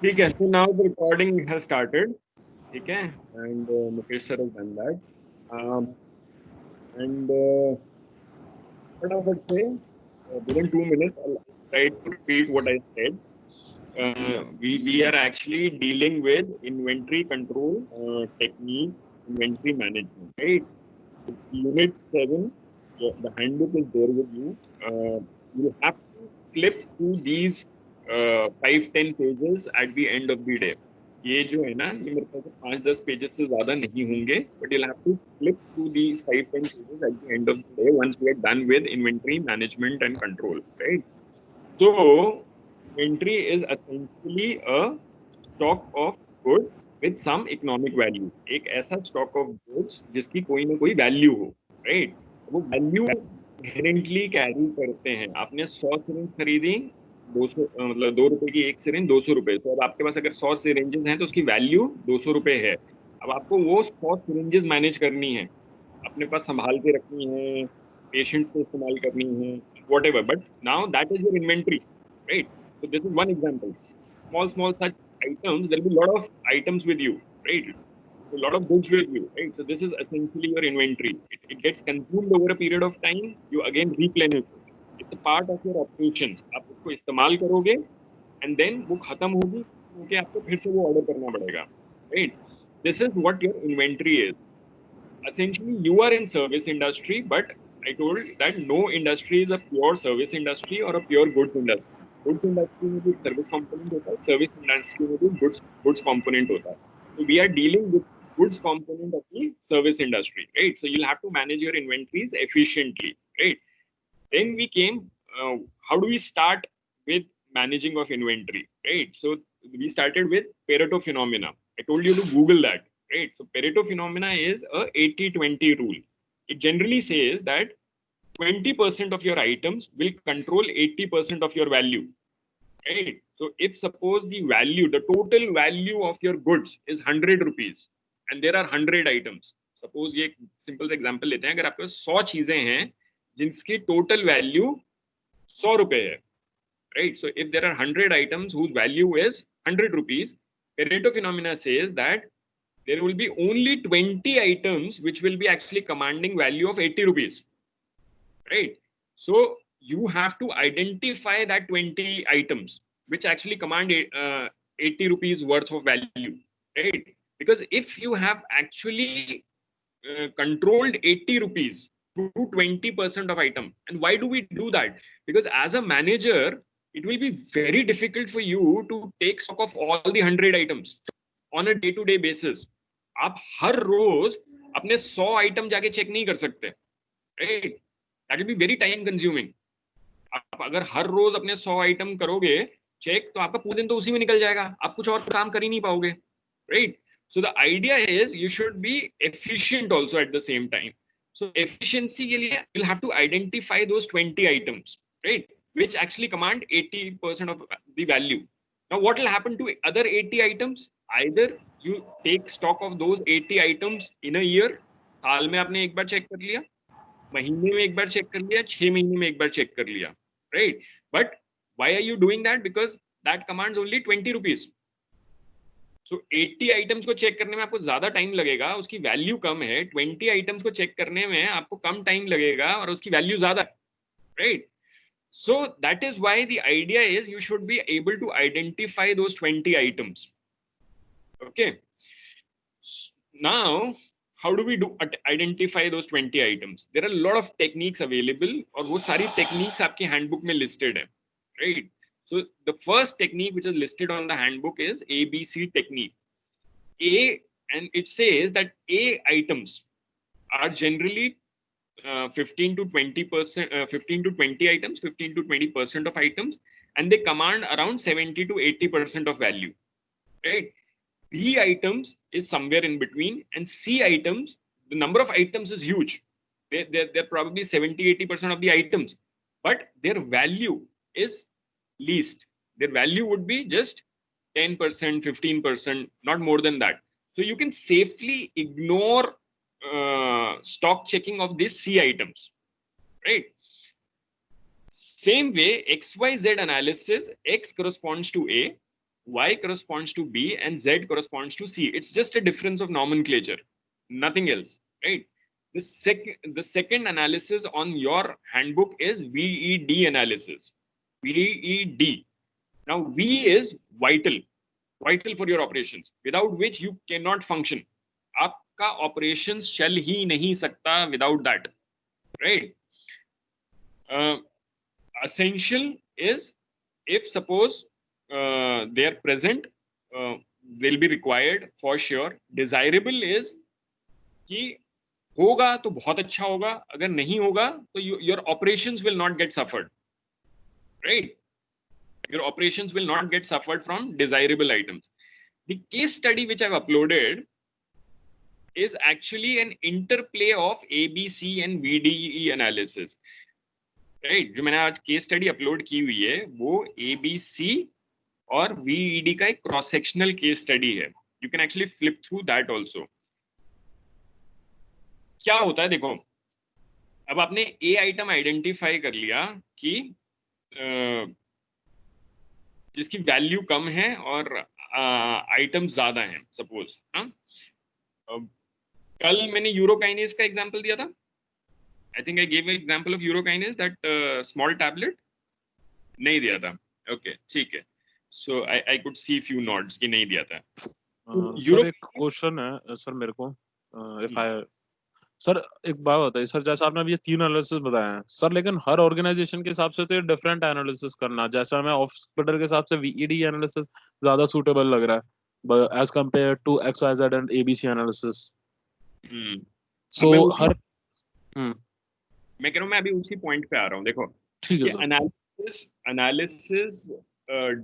ठीक है, so now the recording has started. ठीक है, and Mukesh sir has done that. Um, and what I would say, within 2 minutes, I'll try to repeat what I said. We are actually dealing with inventory control technique, inventory management, right? Unit 7, the handbook is there with you. You have to flip through these 5-10 pages at the end of the day. ये जो है ना, ये मेरे ख्याल से 5-10 pages से ज्यादा नहीं होंगे, but you'll have to flip through these 5-10 pages at the end of the day once we are done with inventory management and control, right? So inventory is essentially a stock of goods with some economic value. एक ऐसा stock of goods जिसकी कोई ना कोई value हो, right? वो value inherently carry करते हैं. आपने 100 सिरिंज खरीदी, 200 मतलब 2 रुपए की एक सिरिंज 200 रुपए. तो अब आपके पास अगर 100 सिरिंजेस हैं तो उसकी वैल्यू 200 रुपए है. अब आपको वो 100 सिरिंजेस मैनेज करनी है, अपने पास संभाल के रखनी है, पेशेंट को इस्तेमाल करनी है, whatever. But now that is your inventory, right? So this is one example. Small such items. There will be a lot of items with you, right? A lot of goods with you, right? So this is essentially your inventory. It gets consumed over a period of time. You again replenish it. It's a part of your operations. आप उसको इस्तेमाल करोगे and then वो खत्म होगी, क्योंकि आपको फिर से वो ऑर्डर करना पड़ेगा, right? This is what your inventory is. Essentially you are in service industry, but I told that no industry is a pure service industry or a pure goods industry. Goods industry में भी service component होता है, service industry में भी goods component होता है. So we are dealing with goods component of the service industry, right? So you'll have to manage your inventories efficiently, right? Then we came, how do we start with managing of inventory, right? So we started with Pareto phenomena. I told you to Google that, right? So Pareto phenomena is a 80-20 rule. It generally says that 20% of your items will control 80% of your value, right? So if suppose the value, the total value of your goods is 100 rupees and there are 100 items, suppose ये simple सा example लेते हैं, अगर आपके पास 100 चीजें हैं जिनकी total value 100 रुपए है, right? So if there are 100 items whose value is 100 rupees, Pareto phenomena says that there will be only 20 items which will be actually commanding value of 80 rupees, right? So you have to identify that 20 items which actually command 80 rupees worth of value, right? Because if you have actually controlled 80 rupees to 20% of item, and why do we do that? Because as a manager, it will be very difficult for you to take stock of all the 100 items on a day-to-day basis. आप हर रोज अपने 100 item जाके check नहीं कर सकते, right? That will be very time consuming. आप अगर हर रोज अपने 100 item करोगे चेक, तो आपका पूरा दिन तो उसी में निकल जाएगा, आप कुछ और काम कर ही नहीं पाओगे, right? So the idea is you should be efficient also at the same time. So efficiency के लिए you'll have to identify those 20 items, right? Which actually command 80% of the value. Now what will happen to other 80 items? Either you take stock of those 80 items in a year, साल में आपने एक बार check कर लिया, महीने में एक बार check कर लिया, 6 महीने में एक बार चेक कर लिया, right? But why are you doing that? Because that commands only 20 rupees. So 80 items को चेक करने में आपको ज्यादा टाइम लगेगा, उसकी वैल्यू कम है. 20 आइटम्स को चेक करने में आपको कम टाइम लगेगा और उसकी वैल्यू ज्यादा है, right? So that is why the idea is you should be able to identify those 20 items. Okay. Now how do we do identify those 20 items? There are a lot of techniques available और वो सारी techniques आपकी handbook में listed है, right? So the first technique which is listed on the handbook is ABC technique. A, and it says that A items are generally 15 to 20%, 15 to 20 items, 15 to 20% of items, and they command around 70 to 80% of value, right? B items is somewhere in between, and C items, the number of items is huge. They're probably 70-80% of the items, but their value is least. Their value would be just 10%, 15%, not more than that. So you can safely ignore stock checking of these C items, right? Same way, XYZ analysis, X corresponds to A, Y corresponds to B and Z corresponds to C. It's just a difference of nomenclature, nothing else, right? The second analysis on your handbook is VED analysis. VED. Now V is vital for your operations, without which you cannot function. आपका operations चल ही नहीं सकता without that, right? Essential is if suppose they are present, they'll be required for sure. Desirable is कि होगा तो बहुत अच्छा होगा, अगर नहीं होगा तो your operations will not get suffered, right? Your operations will not get suffered from desirable items. The case study which I've uploaded is actually an interplay of ABC and VDE analysis. Right, जो मैंने आज case study upload की हुई है वो ABC और VED का एक क्रॉस सेक्शनल केस स्टडी है. You can actually flip through that also. क्या होता है देखो, अब आपने ए आइटम आइडेंटिफाई कर लिया कि जिसकी वैल्यू कम है और आइटम्स ज्यादा हैं सपोज. कल मैंने यूरोकाइनेज का एग्जांपल दिया था. I think I gave an example of urokinase, that small tablet. नहीं दिया था. Okay, ठीक है. So I could see few nods कि नहीं दिया था. सर एक क्वेश्चन है सर मेरे को. सर एक बात बताइए सर, जैसे आपने अभी ये 3 एनालिसिस बताए हैं सर, लेकिन हर ऑर्गेनाइजेशन के हिसाब से तो ये डिफरेंट एनालिसिस करना, जैसे हमें हॉस्पिटल के हिसाब से VED एनालिसिस ज्यादा सूटेबल लग रहा है as compare to XYZ and ABC analysis. So हर मैं कह रहा हूँ, मैं अभी उसी पॉइंट पे आ रहा हूँ. देखो, ठीक है analysis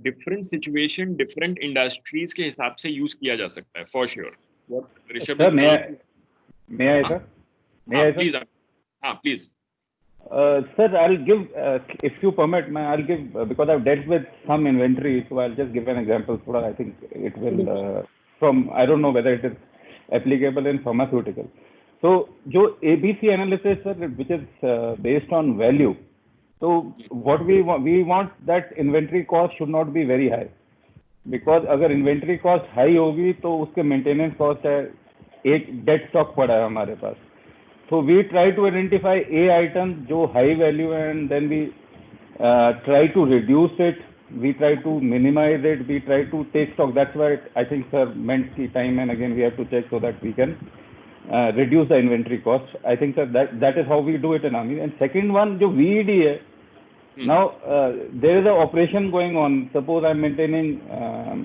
different situation, different industries के हिसाब से यूज किया जा सकता है for sure. What Rishabh is saying. May I, sir? Please. Please. Sir, I'll give, if you permit, I'll give, because I've dealt with some inventory, so I'll just give an example. I think it will, I don't know whether it is applicable in pharmaceutical. So, जो ABC analysis, sir, which is based on value. So, what we want that inventory cost should not be very high. Because अगर inventory cost high होगी तो उसके maintenance cost है, एक dead stock पड़ा है हमारे पास. So we try to identify A items जो high value and then we try to reduce it. We try to minimize it. We try to take stock. That's why I think sir meant the time and again we have to check so that we can reduce the inventory cost. I think sir that is how we do it in Ami. And second one जो VED है. Now there is an operation going on. Suppose I'm maintaining.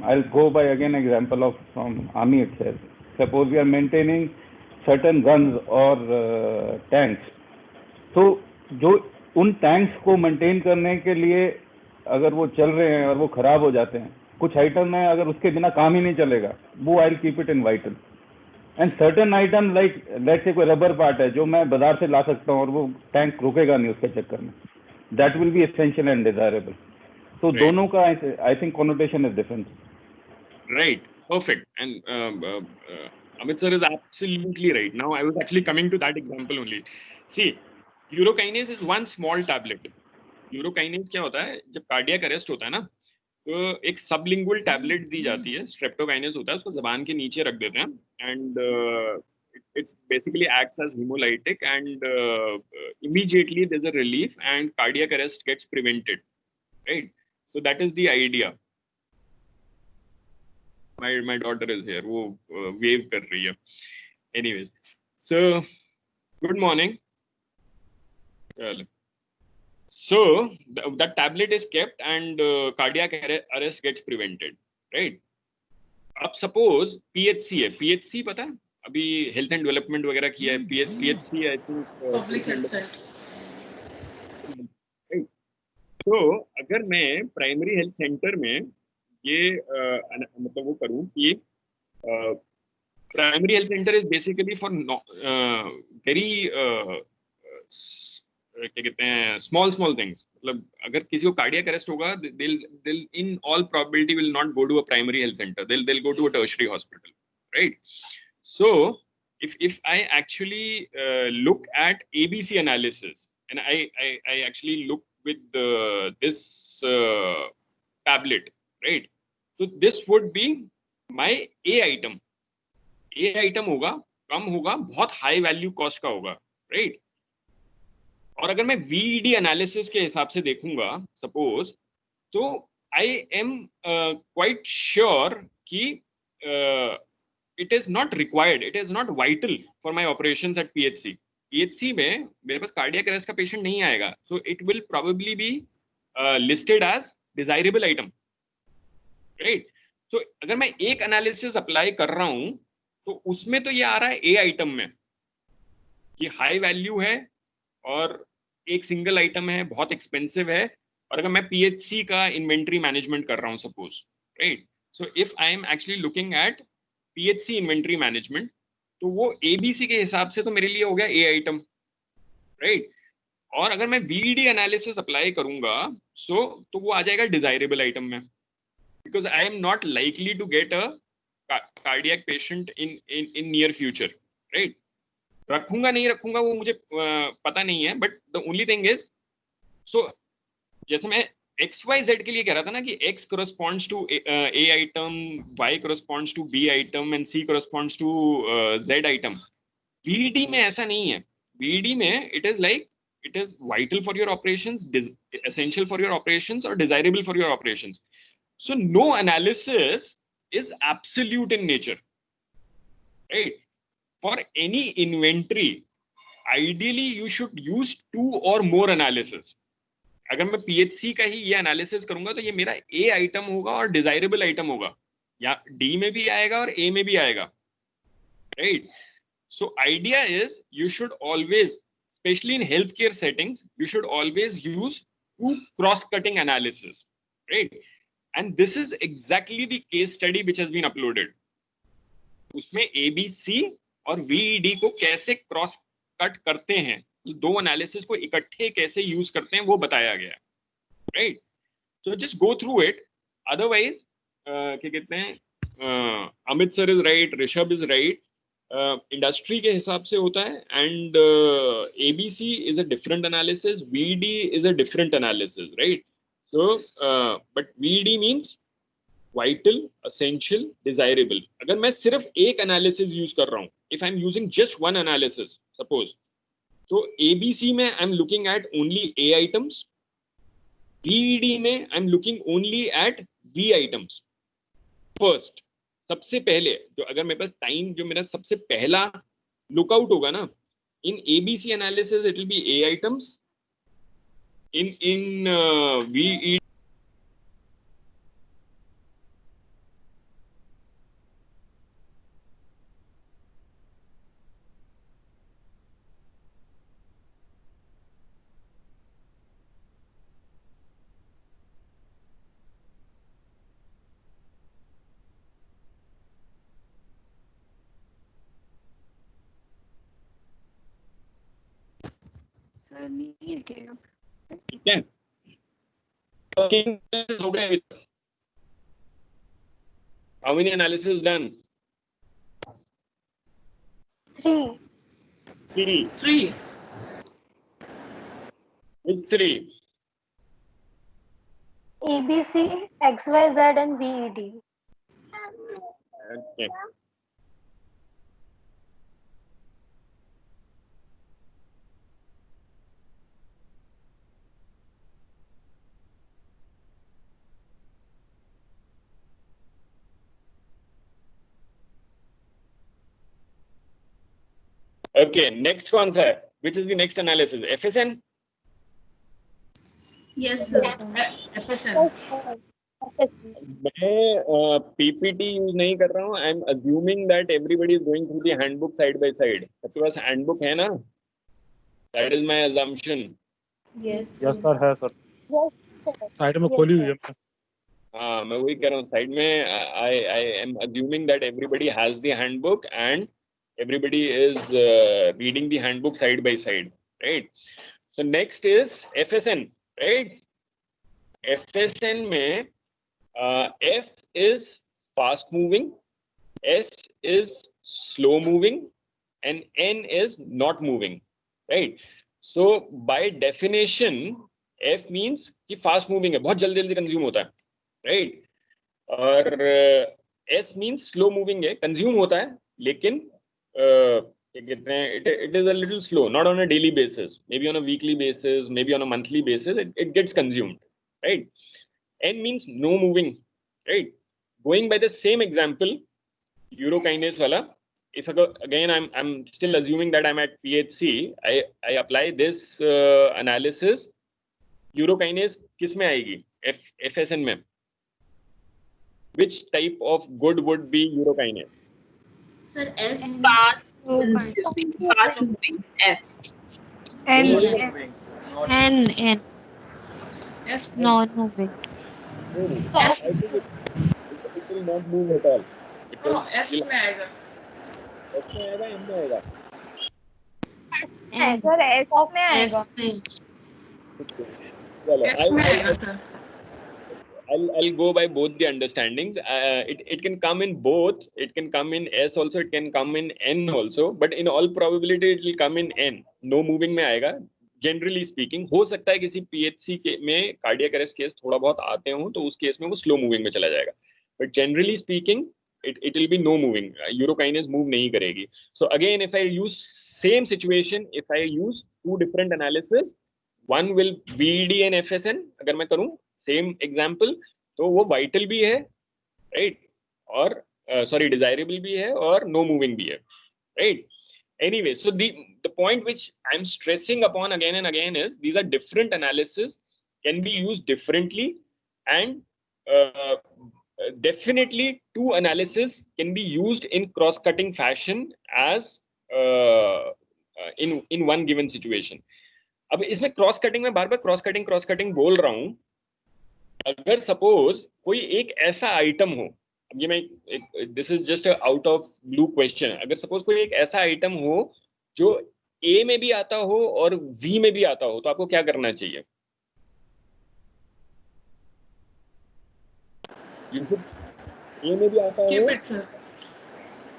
I'll go by again example of from Army itself. Suppose we are maintaining certain guns or tanks. So जो उन tanks को maintain करने के लिए अगर वो चल रहे हैं और वो खराब हो जाते हैं, कुछ आइटम है अगर उसके बिना काम ही नहीं चलेगा, वो I'll keep it in vital. And certain item like let's say कोई रबर पार्ट है जो मैं बाजार से ला सकता हूँ और वो टैंक रुकेगा नहीं उसके चक्कर में, that will be essential and desirable. So right. दोनों का I think connotation is different. Right, perfect. And Amit sir is absolutely right. Now I was actually coming to that example only. See, urokinase is one small tablet. Urokinase क्या होता है, जब cardiac arrest होता है ना, तो एक sublingual tablet दी जाती है, स्ट्रेप्टोकाइनेस होता है, उसको जबान के नीचे रख देते हैं, and it's basically acts as hemolytic, and immediately there's a relief and cardiac arrest gets prevented, right? So that is the idea. My daughter is here, wo wave kar rahi hai. Anyways, so good morning. So that tablet is kept and cardiac arrest gets prevented, right? अब suppose PHC है, PHC पता है, अभी health and development वगैरह किया है, PHC I think public health centre. तो अगर मैं प्राइमरी हेल्थ सेंटर में ये मतलब वो करूं कि primary health centre is basically for very क्या कहते हैं स्मॉल थिंग्स. मतलब अगर किसी को कार्डियक अरेस्ट होगा, they'll in all probability will not go to a primary health center. They'll go to a tertiary hospital, right? So if I actually look at ABC analysis and I actually look with this tablet, right? तो this would be my A item. A item होगा, कम होगा, बहुत high value cost का होगा, right. और अगर मैं वीईडी analysis के हिसाब से देखूंगा सपोज, तो आई एम क्वाइट श्योर कि it is not required, it is not vital for my operations at PHC. PHC में मेरे पास कार्डियक अरेस्ट का पेशेंट नहीं आएगा, so it will probably be listed as desirable item, right. तो अगर मैं एक एनालिसिस अप्लाई कर रहा हूं तो उसमें तो ये आ रहा है ए आइटम में कि हाई वैल्यू है और एक सिंगल आइटम है, बहुत एक्सपेंसिव है. और अगर मैं पीएचसी का इन्वेंट्री मैनेजमेंट कर रहा हूं suppose, right. So if I am actually looking at PHC inventory management, तो वो एबीसी के हिसाब से तो मेरे लिए हो गया ए आइटम, राइट. और अगर मैं वीडी एनालिसिस अप्लाई करूंगा तो वो आ जाएगा डिजायरेबल आइटम में, because I am not likely to get a cardiac patient in near future, right. रखूंगा नहीं रखूंगा वो मुझे पता नहीं है, but the only thing is, so जैसे मैं एक्स वाई जेड के लिए कह रहा था ना कि X corresponds to A item, Y corresponds to B item and C corresponds to Z item. VD में ऐसा नहीं है. वीडी में it is like, it is vital for your operations, essential for your operations, or desirable for your operations. So no analysis is absolute in nature, right? For any inventory, ideally you should use 2 or more analysis. अगर मैं PHC का ही ये analysis करूंगा तो ये मेरा ए item होगा और डिजायरेबल आइटम होगा, या डी में भी आएगा और ए में भी आएगा, right. So idea is you should always, especially in healthcare settings, you should always use 2 cross-cutting analysis, right? And this is exactly the case study which has been uploaded. उसमें ABC और VED को कैसे cross cut करते हैं, दो analysis को इकट्ठे कैसे यूज करते हैं वो बताया गया, right. So just go through it. Otherwise क्या कहते हैं, Amit sir is right, Rishabh is right, industry के हिसाब से होता है. And ABC is a different analysis, VD is a different analysis, right. So but VD means vital, essential, desirable. अगर मैं सिर्फ एक एनालिसिस यूज कर रहा हूं, if I am using just one analysis suppose, तो एबीसी में I am looking eight only A items, VD में I am looking only at V items first. सबसे पहले जो, अगर मेरे पास टाइम जो मेरा सबसे पहला लुकआउट होगा ना, in ABC analysis it will be A items, in V. Sir नहीं है क्या? ठीक है, हो गए. How many analysis done? 3. 3. Which 3? ABC, XYZ and VED. Okay. Okay, next कौन सा है? Which is the next analysis? FSN? Yes, sir. FSN. मैं PPT यूज नहीं कर रहा हूँ. I am assuming that everybody is going through the handbook side by side. आपके पास handbook है ना? That is my assumption. Yes. Yes sir, है sir, side में खोली हुई है. हाँ, मैं वही कह रहा हूँ, साइड में. I am assuming that everybody has the handbook and everybody is reading the handbook side by side, right? So next is FSN, right? FSN में F is fast moving, S is slow moving, and N is not moving, right? So by definition F means कि fast moving है, बहुत जल्दी जल्दी consume होता है, right? और S means slow moving है, कंज्यूम होता है, लेकिन क्या कहते हैं, it is a little slow, not on a daily basis, maybe on a weekly basis, maybe on a monthly basis, it gets consumed, right. N means no moving, right. Going by the same example, urokinase wala, if again I'm still assuming that I'm at PHC, I apply this analysis, urokinase किस में आएगी, FSN में, which type of good would be urokinase? Sir, S. Fast Consuming. fast moving. F. N. N. S. Non-moving. No, S. I think it will not move at all. It No, will, S में आएगा. S में आएगा, M में आएगा. N. Sir S में आएगा. S में. चलो, S में आएगा sir. I'll go by both the understandings. It can come in both. It can come in S also. It can come in N also. But in all probability, it will come in N. No moving में आएगा. Generally speaking, हो सकता है किसी PHC के में cardiac arrest case थोड़ा बहुत आते हों, तो उस केस में वो slow moving में चला जाएगा. But generally speaking, it will be no moving. Urokinase move नहीं करेगी. So again, if I use same situation, if I use two different analysis, one will VED and FSN. अगर मैं करूँ सेम एग्जाम्पल, तो वो वाइटल भी है, right, और सॉरी डिजायरेबल भी है, और नो मूविंग भी है, right. Anyway, so the point which I'm stressing upon again and again is these are different analysis, can be used differently, and definitely two analysis can be used in cross-cutting fashion as in one given situation. अब इसमें cross cutting में बार बार cross cutting बोल रहा हूं. अगर suppose कोई एक ऐसा आइटम हो, अब ये मैं this is just out of blue question, अगर सपोज कोई एक ऐसा आइटम हो जो ए में भी आता हो और वी में भी आता हो, तो आपको क्या करना चाहिए? ए में भी आता Keep हो, it sir.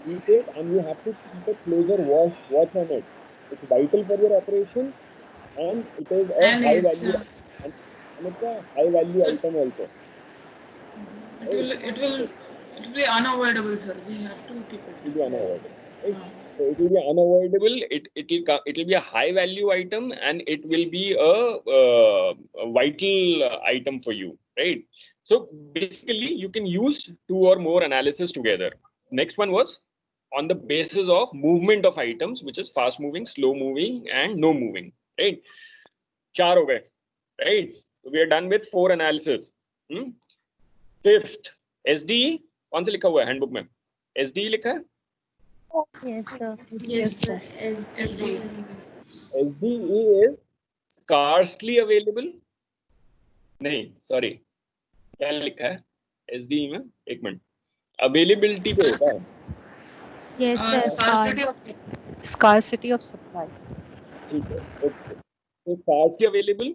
keep it, and you have to keep a closer watch on it. It's vital for your operation, and it is a And high it's value, and it's a high value So- item also. it will be unavoidable sir. We have to keep it. It will be unavoidable, right? हाँ. So it will be unavoidable. It will be a high value item, and it will be a vital item for you, right? So basically, you can use two or more analysis together. Next one was on the basis of movement of items, which is fast moving, slow moving, and no moving, right? चार हो गए, right? So we are done with 4 analysis. Fifth, SDE. कौन से लिखा हुआ है handbook में? SDE लिखा है? Yes, sir. Yes sir. SD. SDE is scarcely available. नहीं, sorry, क्या लिखा है SDE में? एक मिनट, अवेलेबिलिटी पे होता है. Yes, sir. Scarcity of Scarcity of supply. ठीक है, okay. So scarcely available,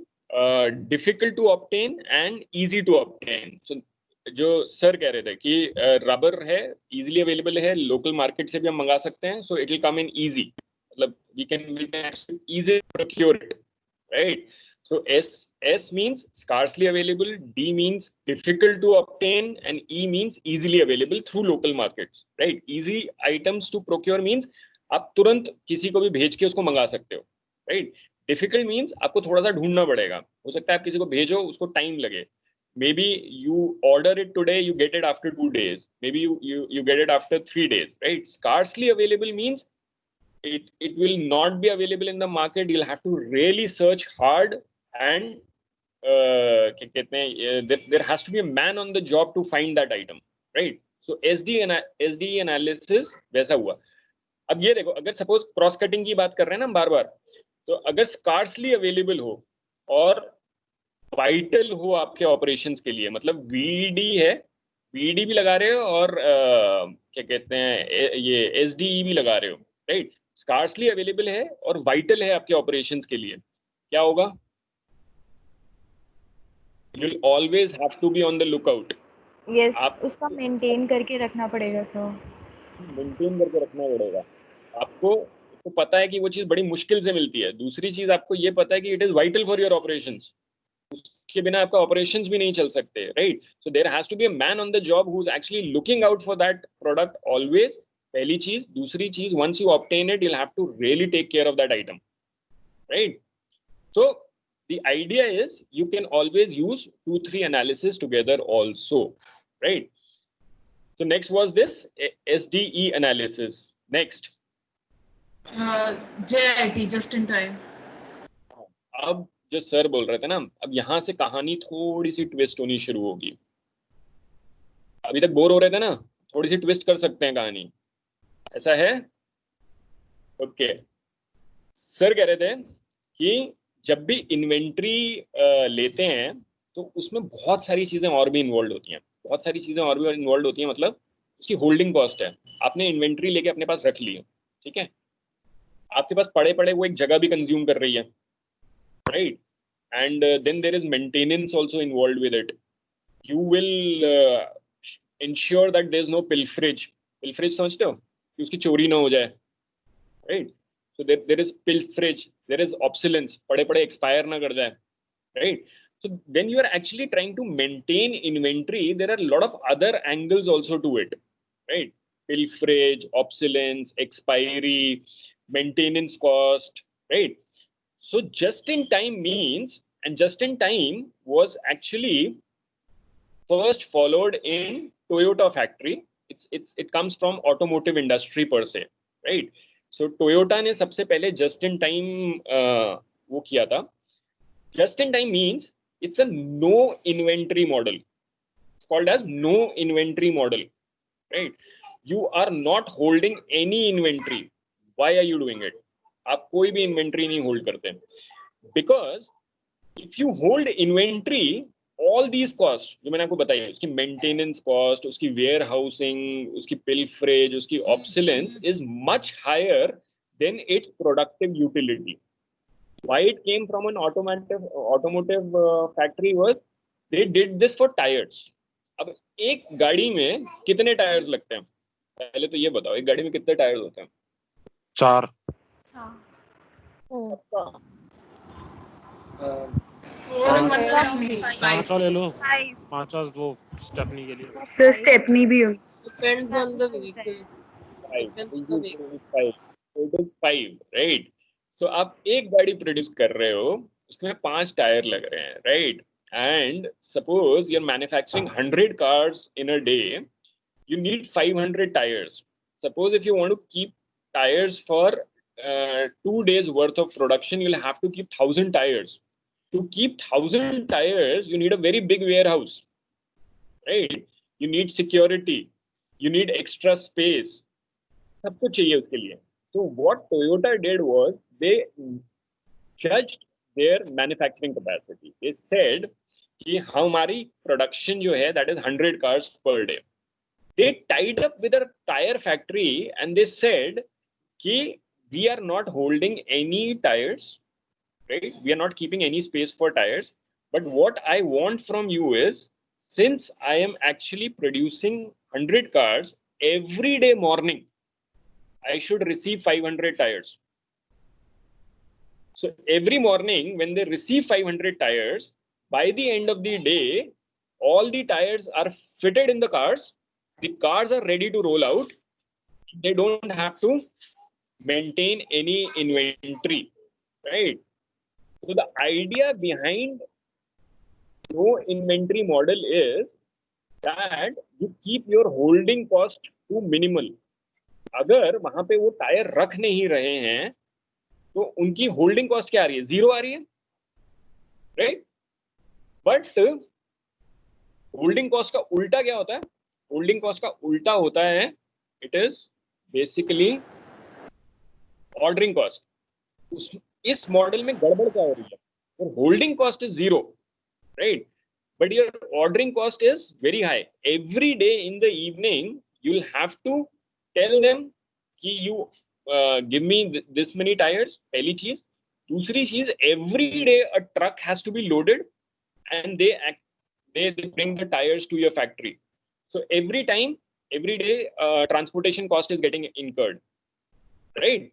difficult to obtain and easy to obtain. So जो सर कह रहे थे कि रबर है, easily available है, local market से भी हम मंगा सकते हैं, so it will come in easy. मतलब we can actually easily procure it, right? So S means scarcely available, D means difficult to obtain, and E means easily available through local markets, right? Easy items to procure means आप तुरंत किसी को भी भेज के उसको मंगा सकते हो, right? Difficult means आपको थोड़ा सा ढूंढना पड़ेगा, हो सकता है आप किसी को भेजो, उसको टाइम लगे. Maybe you order it today, you get it after 2 days. Maybe you get it after 3 days, right? Scarcely available means it will not be available in the market. You'll have to really search hard, and क्या कहते हैं, there has to be a man on the job to find that item, right? So SDE analysis वैसा हुआ. अब ये देखो, अगर suppose cross cutting की बात कर रहे हैं ना हम बार बार, तो अगर स्कार्सली अवेलेबल हो और वाइटल हो आपके ऑपरेशंस के लिए, मतलब वीडी है, वीडी भी लगा रहे हो, और क्या कहते हैं, ये एसडीई भी लगा रहे हो, राइट? स्कार्सली अवेलेबल है और वाइटल है आपके ऑपरेशंस के लिए, क्या होगा? You'll always have to be on the lookout. Yes आप उसका मेंटेन करके रखना पड़ेगा सर. मेंटेन करके रखना पड़ेगा आपको. तो पता है कि वो चीज बड़ी मुश्किल से मिलती है. दूसरी चीज आपको ये पता है कि it is vital for your operations, उसके बिना आपका ऑपरेशंस भी नहीं चल सकते, right? So there has to be a man on the job who is actually looking out for that product always, पहली चीज। दूसरी चीज, once you obtain it, you have to really take care of that item, right? So the idea is you can always use 2-3 analysis together also, right? So next was this SDE analysis. Next. JIT, just in time. अब जो sir बोल रहे थे ना, अब यहाँ से कहानी थोड़ी सी ट्विस्ट होनी शुरू होगी। अभी तक बोर हो रहे थे ना, थोड़ी सी ट्विस्ट कर सकते हैं कहानी, ऐसा है? ओके। सर कह रहे थे कि जब भी इन्वेंट्री लेते हैं तो उसमें बहुत सारी चीजें और भी इन्वॉल्व होती हैं, बहुत सारी चीजें और भी इन्वॉल्व होती हैं। मतलब उसकी होल्डिंग कॉस्ट है। आपने इन्वेंट्री लेके अपने पास रख ली है, ठीक है, आपके पास पड़े पड़े वो एक जगह भी कंज्यूम कर रही है, right? And then there is maintenance also involve with it. You will ensure that there is no pilferage. Pilferage समझते हो कि उसकी चोरी ना हो जाए, right? So there is pilferage, there is obsolescence, पड़े expire ना कर जाए, right? So when you are actually trying to maintain inventory, there are a lot of other angles also to it, right? Pilferage, obsolescence, expiry, maintenance cost, right? So just in time means, and just in time was actually first followed in Toyota factory. It comes from automotive industry per se, right? So Toyota ने सबसे पहले just in time वो किया था। Just in time means it's a no inventory model, it's called as no inventory model, right? You are not holding any inventory. Why are you doing it? आप कोई भी inventory नहीं hold करते, because if you hold inventory, all these cost जो मैंने आपको बताई है, उसकी मेंटेनेंस कॉस्ट, उसकी वेयर हाउसिंग, उसकी पिल्फरेज, उसकी obsolescence is much higher than its productive utility. Why it came from an automotive factory was they did this for tires. अब एक गाड़ी में कितने टायर्स लगते हैं? पहले तो ये बताओ, एक गाड़ी में कितने टायर्स होते हैं? 4। पांचवा ले लो, पांचवा वो स्टेपनी के लिए। सर स्टेपनी भी हो। Depends on the vehicle. Depends on the vehicle. 5, right? So आप एक गाड़ी प्रोड्यूस कर रहे हो, उसमें 5 टायर लग रहे हैं, right? And suppose you're manufacturing 100 cars in a day, you need 500 tires. Suppose if you want to keep tires for 2 days worth of production, you'll have to keep 1,000 tires. To keep 1,000 tires, you need a very big warehouse, right? You need security, you need extra space, सब कुछ चाहिए उसके लिए. So what Toyota did was they judged their manufacturing capacity. They said कि हमारी production जो है that is 100 cars per day. They tied up with a tire factory and they said कि we are not holding any tires, right? We are not keeping any space for tires. But what I want from you is, since I am actually producing 100 cars every day morning, I should receive 500 tires. So every morning when they receive 500 tires, by the end of the day, all the tires are fitted in the cars. The cars are ready to roll out. They don't have to maintain any inventory, right? So the idea behind no inventory model is that you keep your holding cost to minimal. अगर वहां पे वो tyre रख नहीं रहे हैं तो उनकी होल्डिंग कॉस्ट क्या आ रही है? 0 आ रही है, राइट? बट होल्डिंग कॉस्ट का उल्टा क्या होता है? होल्डिंग कॉस्ट का उल्टा होता है, it is basically ordering cost. इस मॉडल में गड़बड़ क्या हो रही है? Your holding cost is 0, right? But your ordering cost is very high. Every day in the evening, you'll have to tell them कि you give me this many tires. पहली चीज. दूसरी चीज, every day a truck has to be loaded and they bring the tires to your factory. So every day transportation cost is getting incurred, right?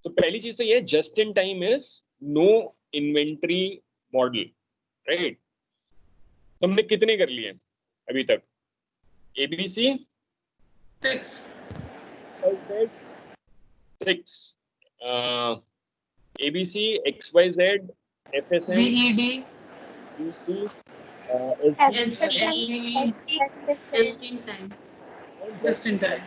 So पहली चीज तो ये just in time is no inventory model, right? तुमने कितने कर लिए अभी तक? ABC 6. 6, ABC, XYZ, FSM, VED, BC, SE, Just in time. just in time.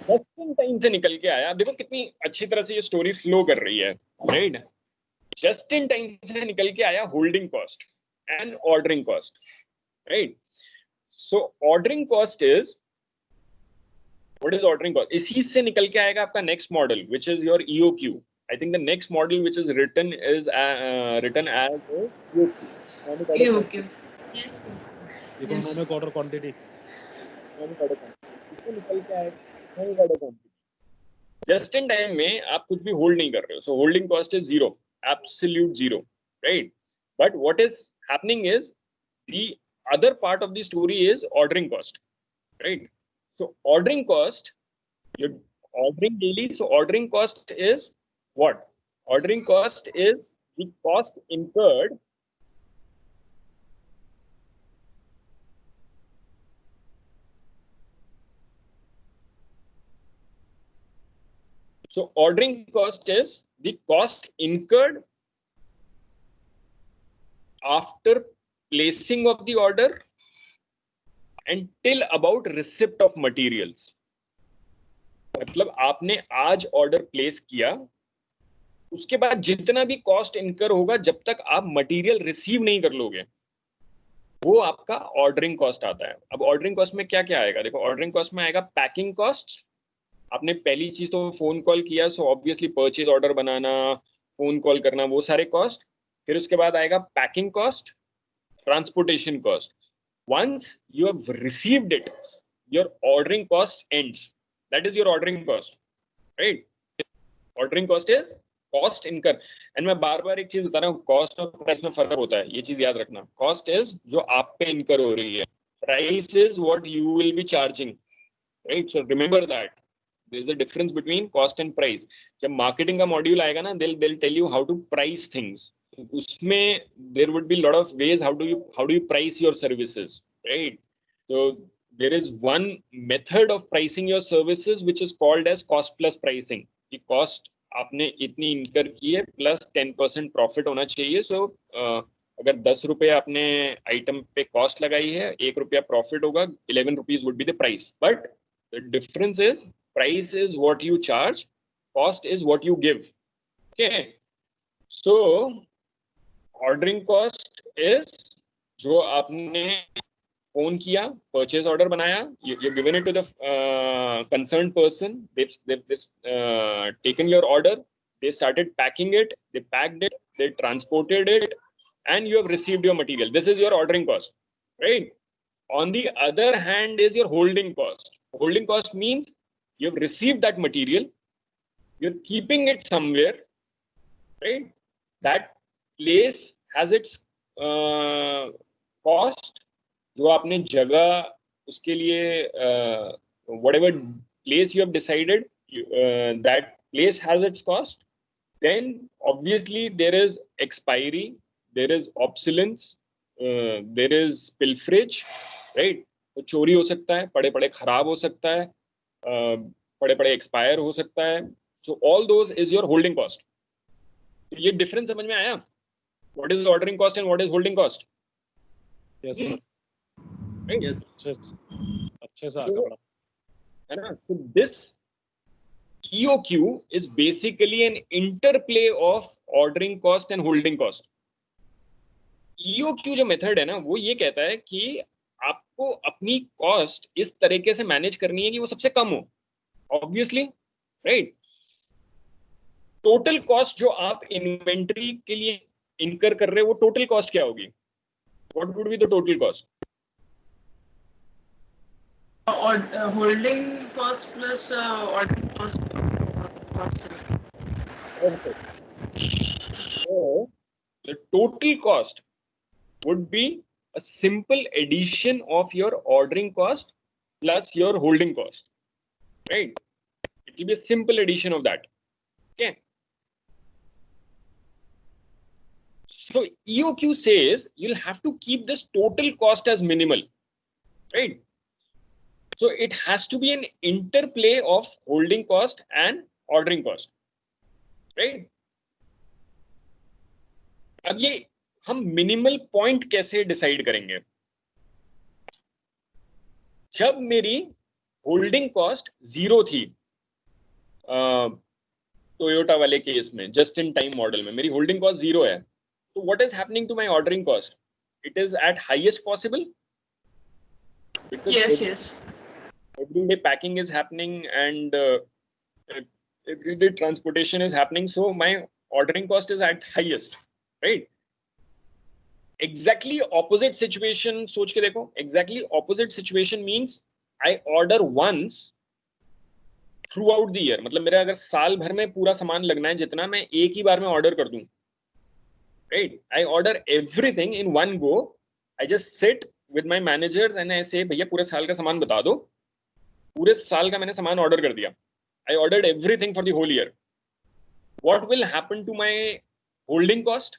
Just in time से निकल के आया. देखो कितनी अच्छी तरह से ये स्टोरी फ्लो कर रही है, राइट? जस्ट इन टाइम से निकल के आया holding cost and ordering cost, right? So ordering cost is, what is ordering cost? इसी से निकल के आएगा आपका next model which is your EOQ. I think the next model which is written is written as a EOQ. EOQ. Yes, sir. Economic order quantity. इससे निकल के आएगा जस्ट इन टाइम में आप कुछ भी होल्ड नहीं कर रहे हो. So holding cost is zero, absolute zero, right? But what is happening is the other part of the story is ordering cost, right? So ordering cost, you're ordering daily. So ordering cost is what? Ordering cost is the cost incurred so ordering cost is the cost incurred after placing of the order until about receipt of materials. मतलब आपने आज order place किया, उसके बाद जितना भी cost incur होगा जब तक आप मटेरियल रिसीव नहीं कर लोगे, वो आपका ऑर्डरिंग कॉस्ट आता है. अब ऑर्डरिंग कॉस्ट में क्या क्या आएगा? देखो, ऑर्डरिंग कॉस्ट में आएगा पैकिंग कॉस्ट. आपने पहली चीज तो फोन कॉल किया, सो ऑब्वियसली परचेज ऑर्डर बनाना, फोन कॉल करना, वो सारे कॉस्ट. फिर उसके बाद आएगा packing cost, transportation cost. Once you have received it, your ordering cost ends. That is your ordering cost, right? Ordering cost is cost incur. And मैं बार बार एक चीज बता रहा हूँ, कॉस्ट और प्राइस में फर्क होता है, ये चीज याद रखना. कॉस्ट इज जो आप पे इनकर हो रही है, price is what you will be charging, right? So remember that there is a difference between cost and price. जब मार्केटिंग का मॉड्यूल आएगा ना, they'll tell you how to price things. उसमें there would be lot of ways how do you price your services, right? So there is one method of pricing your services which is called as cost plus pricing. कि cost आपने इतनी इनकर की है plus 10% profit होना चाहिए. सो अगर 10 रुपए आपने आइटम पे कॉस्ट लगाई है, 1 रुपया प्रॉफिट होगा, 11 rupees would be the price. But the difference is price is what you charge, cost is what you give. Okay, so ordering cost is जो आपने फोन किया, परचेज ऑर्डर बनाया, you've given it to the concerned person, they've taken your order, they started packing it, they packed it, they transported it, and you have received your material. This is your ordering cost, right? On the other hand is your holding cost. Holding cost means you have received that material, you're keeping it somewhere, right? That place has its cost. जो आपने जगह उसके लिए whatever place you have decided, that place has its cost. Then obviously there is expiry, there is obsolescence, there is pilferage, right? तो चोरी हो सकता है, पड़े पड़े खराब हो सकता है, पड़े पड़े एक्सपायर हो सकता है. So all those is your holding cost. ये डिफरेंस समझ में आया? What is ordering cost and what is holding cost? Yes sir. Right? Yes. अच्छे से आगे बढ़ा. है ना? So this EOQ is basically an interplay of ordering cost and holding cost. EOQ जो मेथड है ना, वो ये कहता है कि आपको अपनी कॉस्ट इस तरीके से मैनेज करनी है कि वो सबसे कम हो, ऑब्वियसली, राइट? टोटल कॉस्ट जो आप इन्वेंट्री के लिए इनकर कर रहे हो, वो टोटल कॉस्ट क्या होगी? What would be the total cost? Holding cost plus ordering cost. So the total cost would be a simple addition of your ordering cost plus your holding cost, right? It will be a simple addition of that. Okay. So EOQ says you'll have to keep this total cost as minimal, right? So it has to be an interplay of holding cost and ordering cost, right? अब ये हम minimal point कैसे decide करेंगे? जब मेरी holding cost 0 थी, Toyota वाले case में, जस्ट इन टाइम मॉडल में मेरी होल्डिंग कॉस्ट 0 है, तो what is happening to my ordering cost? It is at highest possible, Yes, yes. everyday packing is happening and everyday transportation is happening, so my ordering cost is at highest, right? Exactly opposite situation सोच के देखो. Exactly opposite situation means I order once throughout the year. मतलब मेरा अगर साल भर में पूरा सामान लगना है जितना, मैं एक ही बार में ऑर्डर कर दूं, right? I order everything in one go. I just sit with my managers and I say, भैया पूरे साल का सामान बता दो. पूरे साल का मैंने सामान ऑर्डर कर दिया. I ordered everything for the whole year. What will happen to my holding cost?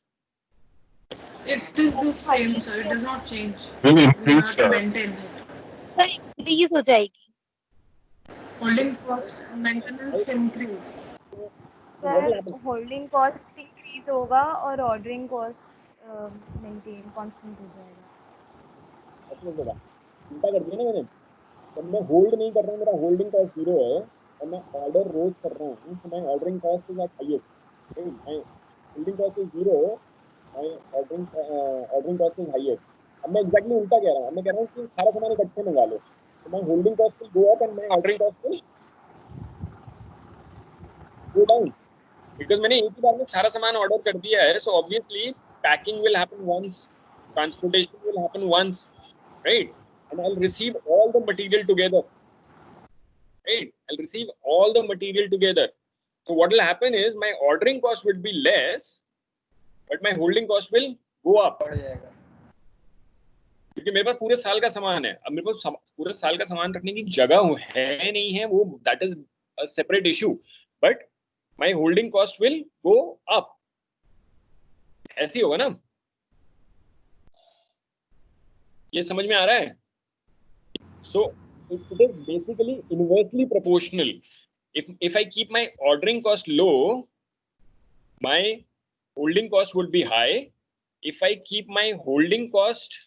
It is the same, sir. It does not change. Will We increase, have to sir. maintain it. Sir increase हो जाएगी. Holding cost, maintenance increase. Sir holding cost increase होगा और ordering cost maintain constant हो जाएगा. उल्टा कर दिया ना मैंने. जब मैं होल्ड नहीं कर रहा हूँ, मेरा होल्डिंग कॉस्ट 0 है और मैं ऑर्डर रोज कर रहा हूँ, तो my ordering cost is at highest. My holding cost is 0, my ordering cost is highest. अब मैं एग्जैक्टली उल्टा कह रहा हूँ. मैं कह रहा हूँ कि सारा सामान इकट्ठे मंगा लो, तो my holding cost will go up and my ordering cost will go down, because मैंने एक ही बार में सारा सामान ऑर्डर कर दिया है. So obviously packing will happen once, transportation will happen once, right? And I'll receive all the material together, right? I'll receive all the material together. So what will happen is my ordering cost will be less, but my holding cost will go up. क्योंकि मेरे पास पूरे साल का सामान है. अब मेरे पास पूरे साल का सामान रखने की जगह है नहीं है, वो that is a separate issue, but my holding cost will go up. ऐसे ही होगा ना? ये समझ में आ रहा है? So it is basically inversely proportional. If I keep my ordering cost low, my holding cost would be high. If I keep my holding cost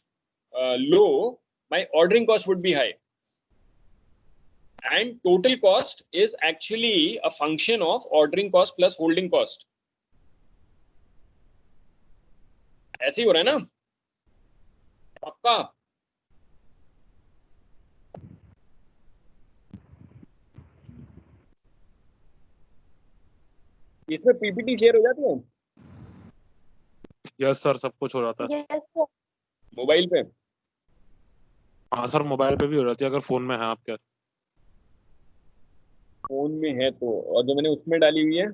low, my ordering cost would be high. And total cost is actually a function of ordering cost plus holding cost. ऐसे ही हो रहा है ना? पक्का? इसमें PPT share हो जाती है यस सर, सब कुछ हो जाता है. Yes sir. मोबाइल पे. हाँ सर, मोबाइल पे भी हो जाती है अगर फोन में है आपके. फोन में है तो, और जो मैंने उसमें डाली हुई है,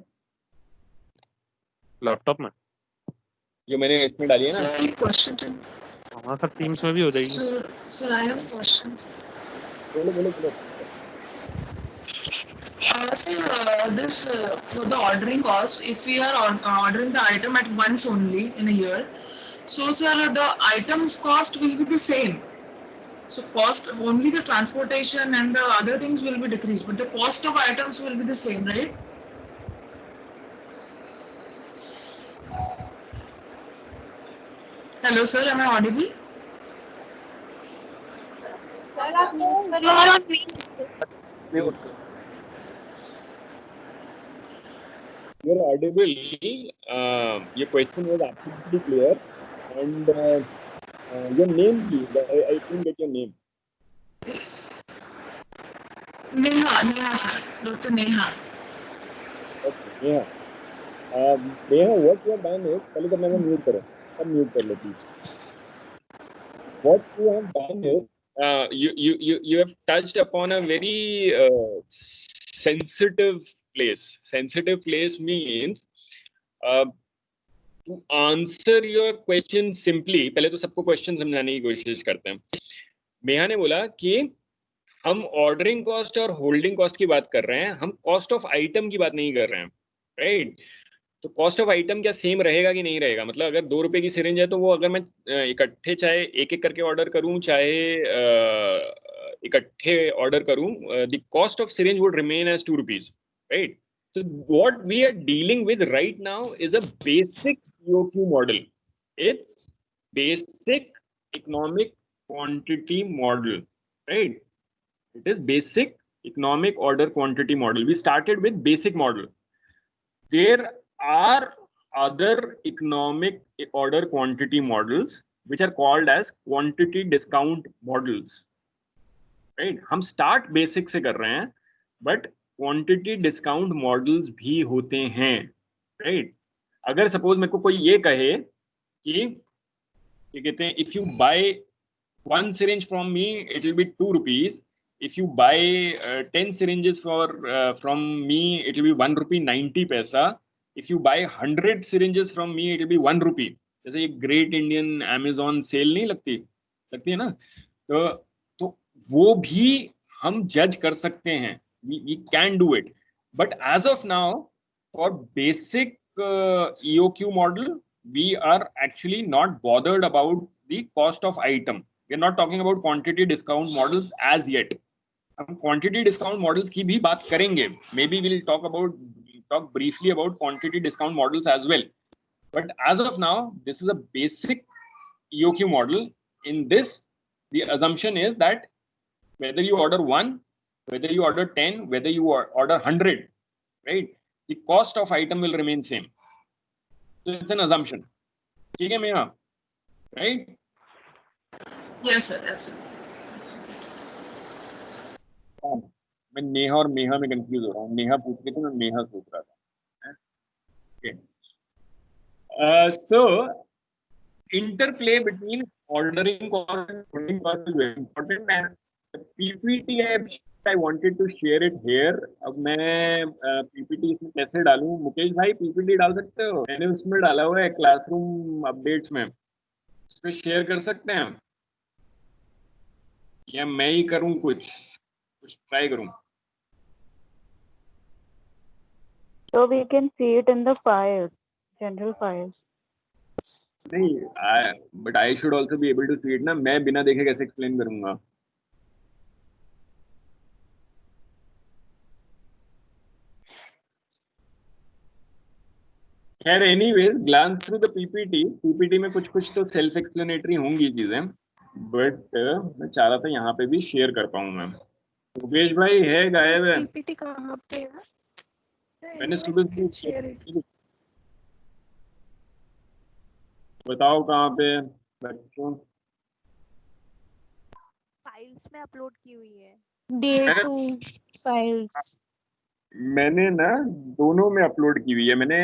लैपटॉप में जो मैंने इसमें डाली है ना. Sir, any question? हाँ सर, टीम्स में भी हो जाएगी. Sir, I have a question. बोलो बोलो बोलो. Sir, this for the ordering cost, if we are ordering the item at once only in a year, so sir, the items cost will be the same. So cost only the transportation and the other things will be decreased, but the cost of items will be the same, right? Hello, sir. Am I audible? Sir आप mute कर लो. You're audible. Your question was absolutely clear. And your name, please. I didn't get your name. Neha, sir. Dr. Neha. Okay, Neha. Neha, what you have done is, पहले तो मैंने mute करो. अब mute कर लो please. What you have done is, you have touched upon a very sensitive place. Sensitive place means to answer your question simply. पहले तो सबको question समझाने की कोशिश करते हैं. नेहा ने बोला कि हम ऑर्डरिंग कॉस्ट और होल्डिंग कॉस्ट की बात कर रहे हैं, हम कॉस्ट ऑफ आइटम की बात नहीं कर रहे हैं, राइट? तो कॉस्ट ऑफ आइटम क्या सेम रहेगा कि नहीं रहेगा? मतलब अगर 2 रुपए की सिरिंज है तो वो अगर मैं इकट्ठे चाहे एक एक करके ऑर्डर करूं चाहे इकट्ठे ऑर्डर करूं, the cost of syringe would remain as 2 rupees, right? So what we are dealing with right now is a basic EOQ model. It's basic economic quantity model, right? It is basic economic order quantity model. We started with basic model. There are other economic order quantity models which are called as quantity discount models, right? हम start basic से कर रहे हैं, but quantity discount models भी होते हैं, right? अगर suppose मेरे को कोई ये कहे कि क्या कहते हैं, if you buy 1 syringe from me it will be 2 rupees, if you buy 10 syringes from me it will be 1 rupee 90 paisa, if you buy 100 syringes from me it will be 1 rupee. जैसे ये great Indian Amazon cell नहीं लगती है ना, तो वो भी हम जज कर सकते हैं. We can do it, but as of now for basic EOQ model we are actually not bothered about the cost of item. We are not talking about quantity discount models as yet. हम quantity discount models की भी बात करेंगे. Maybe we'll talk briefly about quantity discount models as well, but as of now this is a basic EOQ model. In this the assumption is that whether you order 1, whether you order 10, whether you order 100, right, the cost of item will remain same. So it's an assumption. ठीक है मेहा, right? Yes, sir. Absolutely. मैं नेहा और मेहा में confuse हो रहा हूँ. नेहा पूछ रही थी, मैं मेहा सोच रहा था. Okay. So interplay between ordering cost and holding cost is very important. And PPT I wanted to share it here. अब मैं PPT इसमें कैसे डालूं? मुकेश भाई PPT डाल सकते हो? मैंने उसमें डाला हुआ है क्लासरूम अपडेट्स में. इस पे शेयर कर सकते हैं या मैं ही करूं? कुछ ट्राई करूं? So we can see it in the files, general files. नहीं, but I should also be able to see it ना. मैं बिना देखे कैसे एक्सप्लेन करूंगा? खैर anyways, glance through the PPT में कुछ तो सेल्फ एक्सप्लेनेटरी होंगी चीजें, बट मैं चाह रहा था यहाँ पे भी शेयर कर पाऊँ मैं. मुकेश भाई है गायब है. पीपीटी कहाँ पे है? मैंने सुबह बताओ कहाँ पे बच्चों? फाइल्स में अपलोड की हुई है. डे 2 फाइल्स मैंने ना दोनों में अपलोड की हुई है. मैंने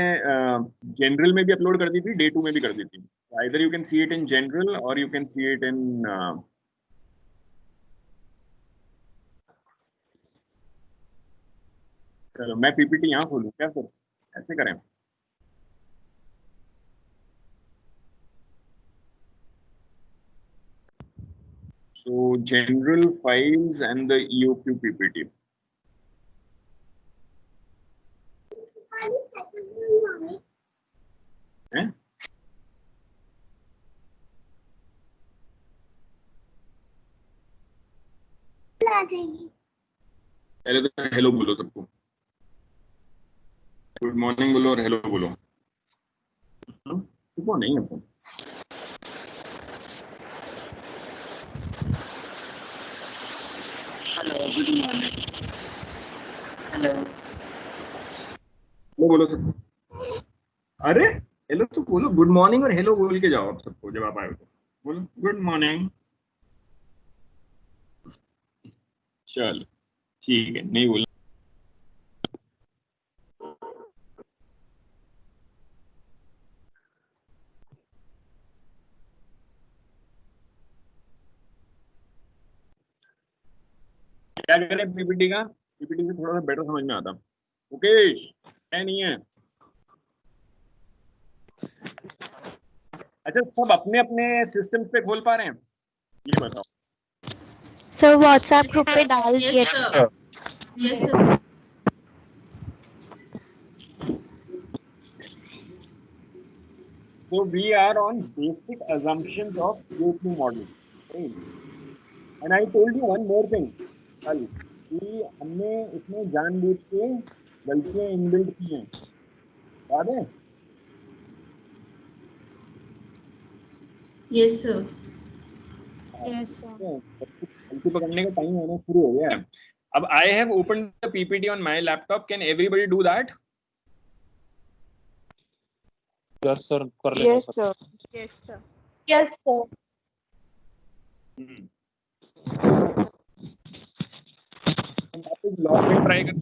जनरल में भी अपलोड कर दी थी, डे 2 में भी कर दी थी. Either you can see it in general or you can see it in चलो मैं पीपीटी यहाँ खोलूँ क्या सर? ऐसे करें. So general files and the EOQ PPT. पहले तो हेलो बोलो सबको. गुड मॉर्निंग बोलो और हेलो बोलो. सुबह नहीं है. Hello good morning. हेलो बोलो सबको. अरे हेलो तो बोलो. गुड मॉर्निंग और हेलो बोल के जाओ आप सबको. जब आप आए तो बोलो गुड मॉर्निंग. चलो ठीक है. नहीं बोला. क्या करें पीपीटी का? पीपीटी से थोड़ा सा बेटर समझ में आता. मुकेश है नहीं है? अच्छा सब अपने अपने सिस्टम्स पे खोल पा रहे हैं? ये बताओ. सर व्हाट्सएप ग्रुप पे डाल दिया. Yes, sir. Yes, sir. So we are on basic assumptions of EOQ model, right? And I told you one more thing कल कि हमने इसमें जानबूझ के गलतियां इनबिल्ट की हैं, याद है? Yes, sir. Yes, sir. गलती पकड़ने का टाइम होना शुरू हो गया है. अब I have opened the PPT on my laptop. Can everybody do that? Yes sir कर लेंगे Yes, sir. sir. Yes, sir. Yes, sir. Login try कर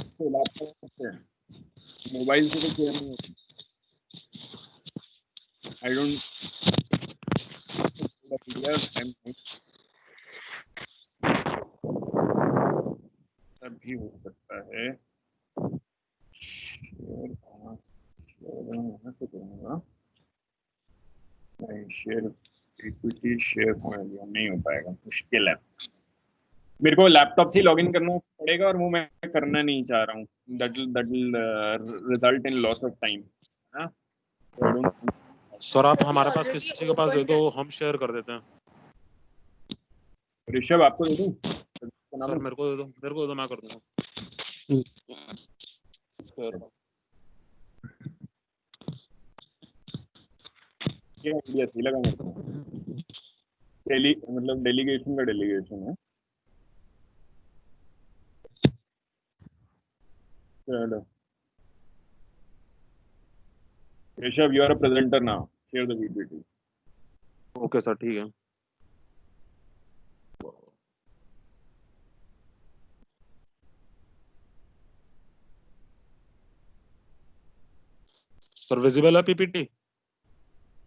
से लैपटॉप से, मोबाइल से तो शेयर नहीं होता. I don't भी हो सकता है. शेयर कहाँ से करूँगा? नहीं, शेयर इक्विटी शेयर नहीं हो पाएगा, मुश्किल है. मेरे को लैपटॉप से लॉगिन करना पड़ेगा और वो मैं करना नहीं चाह रहा हूँ. That will result in loss of time. हाँ? So I don't. सर आप Sir, हमारे we पास already किसी के पास दे opened दो, it. हम शेयर कर देते हैं. ऋषभ आपको दे दूँ? सर मेरे को दे दो, मैं कर दूंगा. ये आइडिया सही लगा मेरे को. मतलब डेलीगेशन का डेलीगेशन है. चलो Rishabh, you are a presenter now. Share the PPT. Okay sir ठीक है. सर विजिबल है पीपीटी?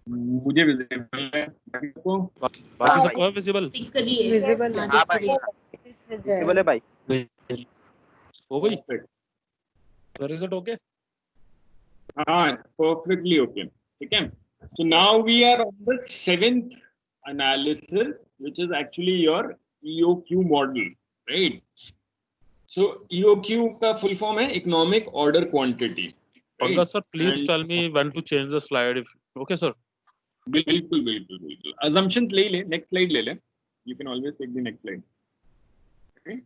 मुझे विजिबल है. बाकी सबको है विजिबल? टिक करिए. Visible हाँ, है. टिक करिए. It's visible. बोले भाई हो गई? Sir is it okay? हाँ, perfectly okay. ठीक है. So now we are on the 7th analysis, which is actually your EOQ model, right? So EOQ का full form है Economic Order Quantity. Pankaj sir please And- tell me when to change the slide if okay sir. बिल्कुल. Assumptions ले ले, next slide ले ले. You can always take the next slide. Okay.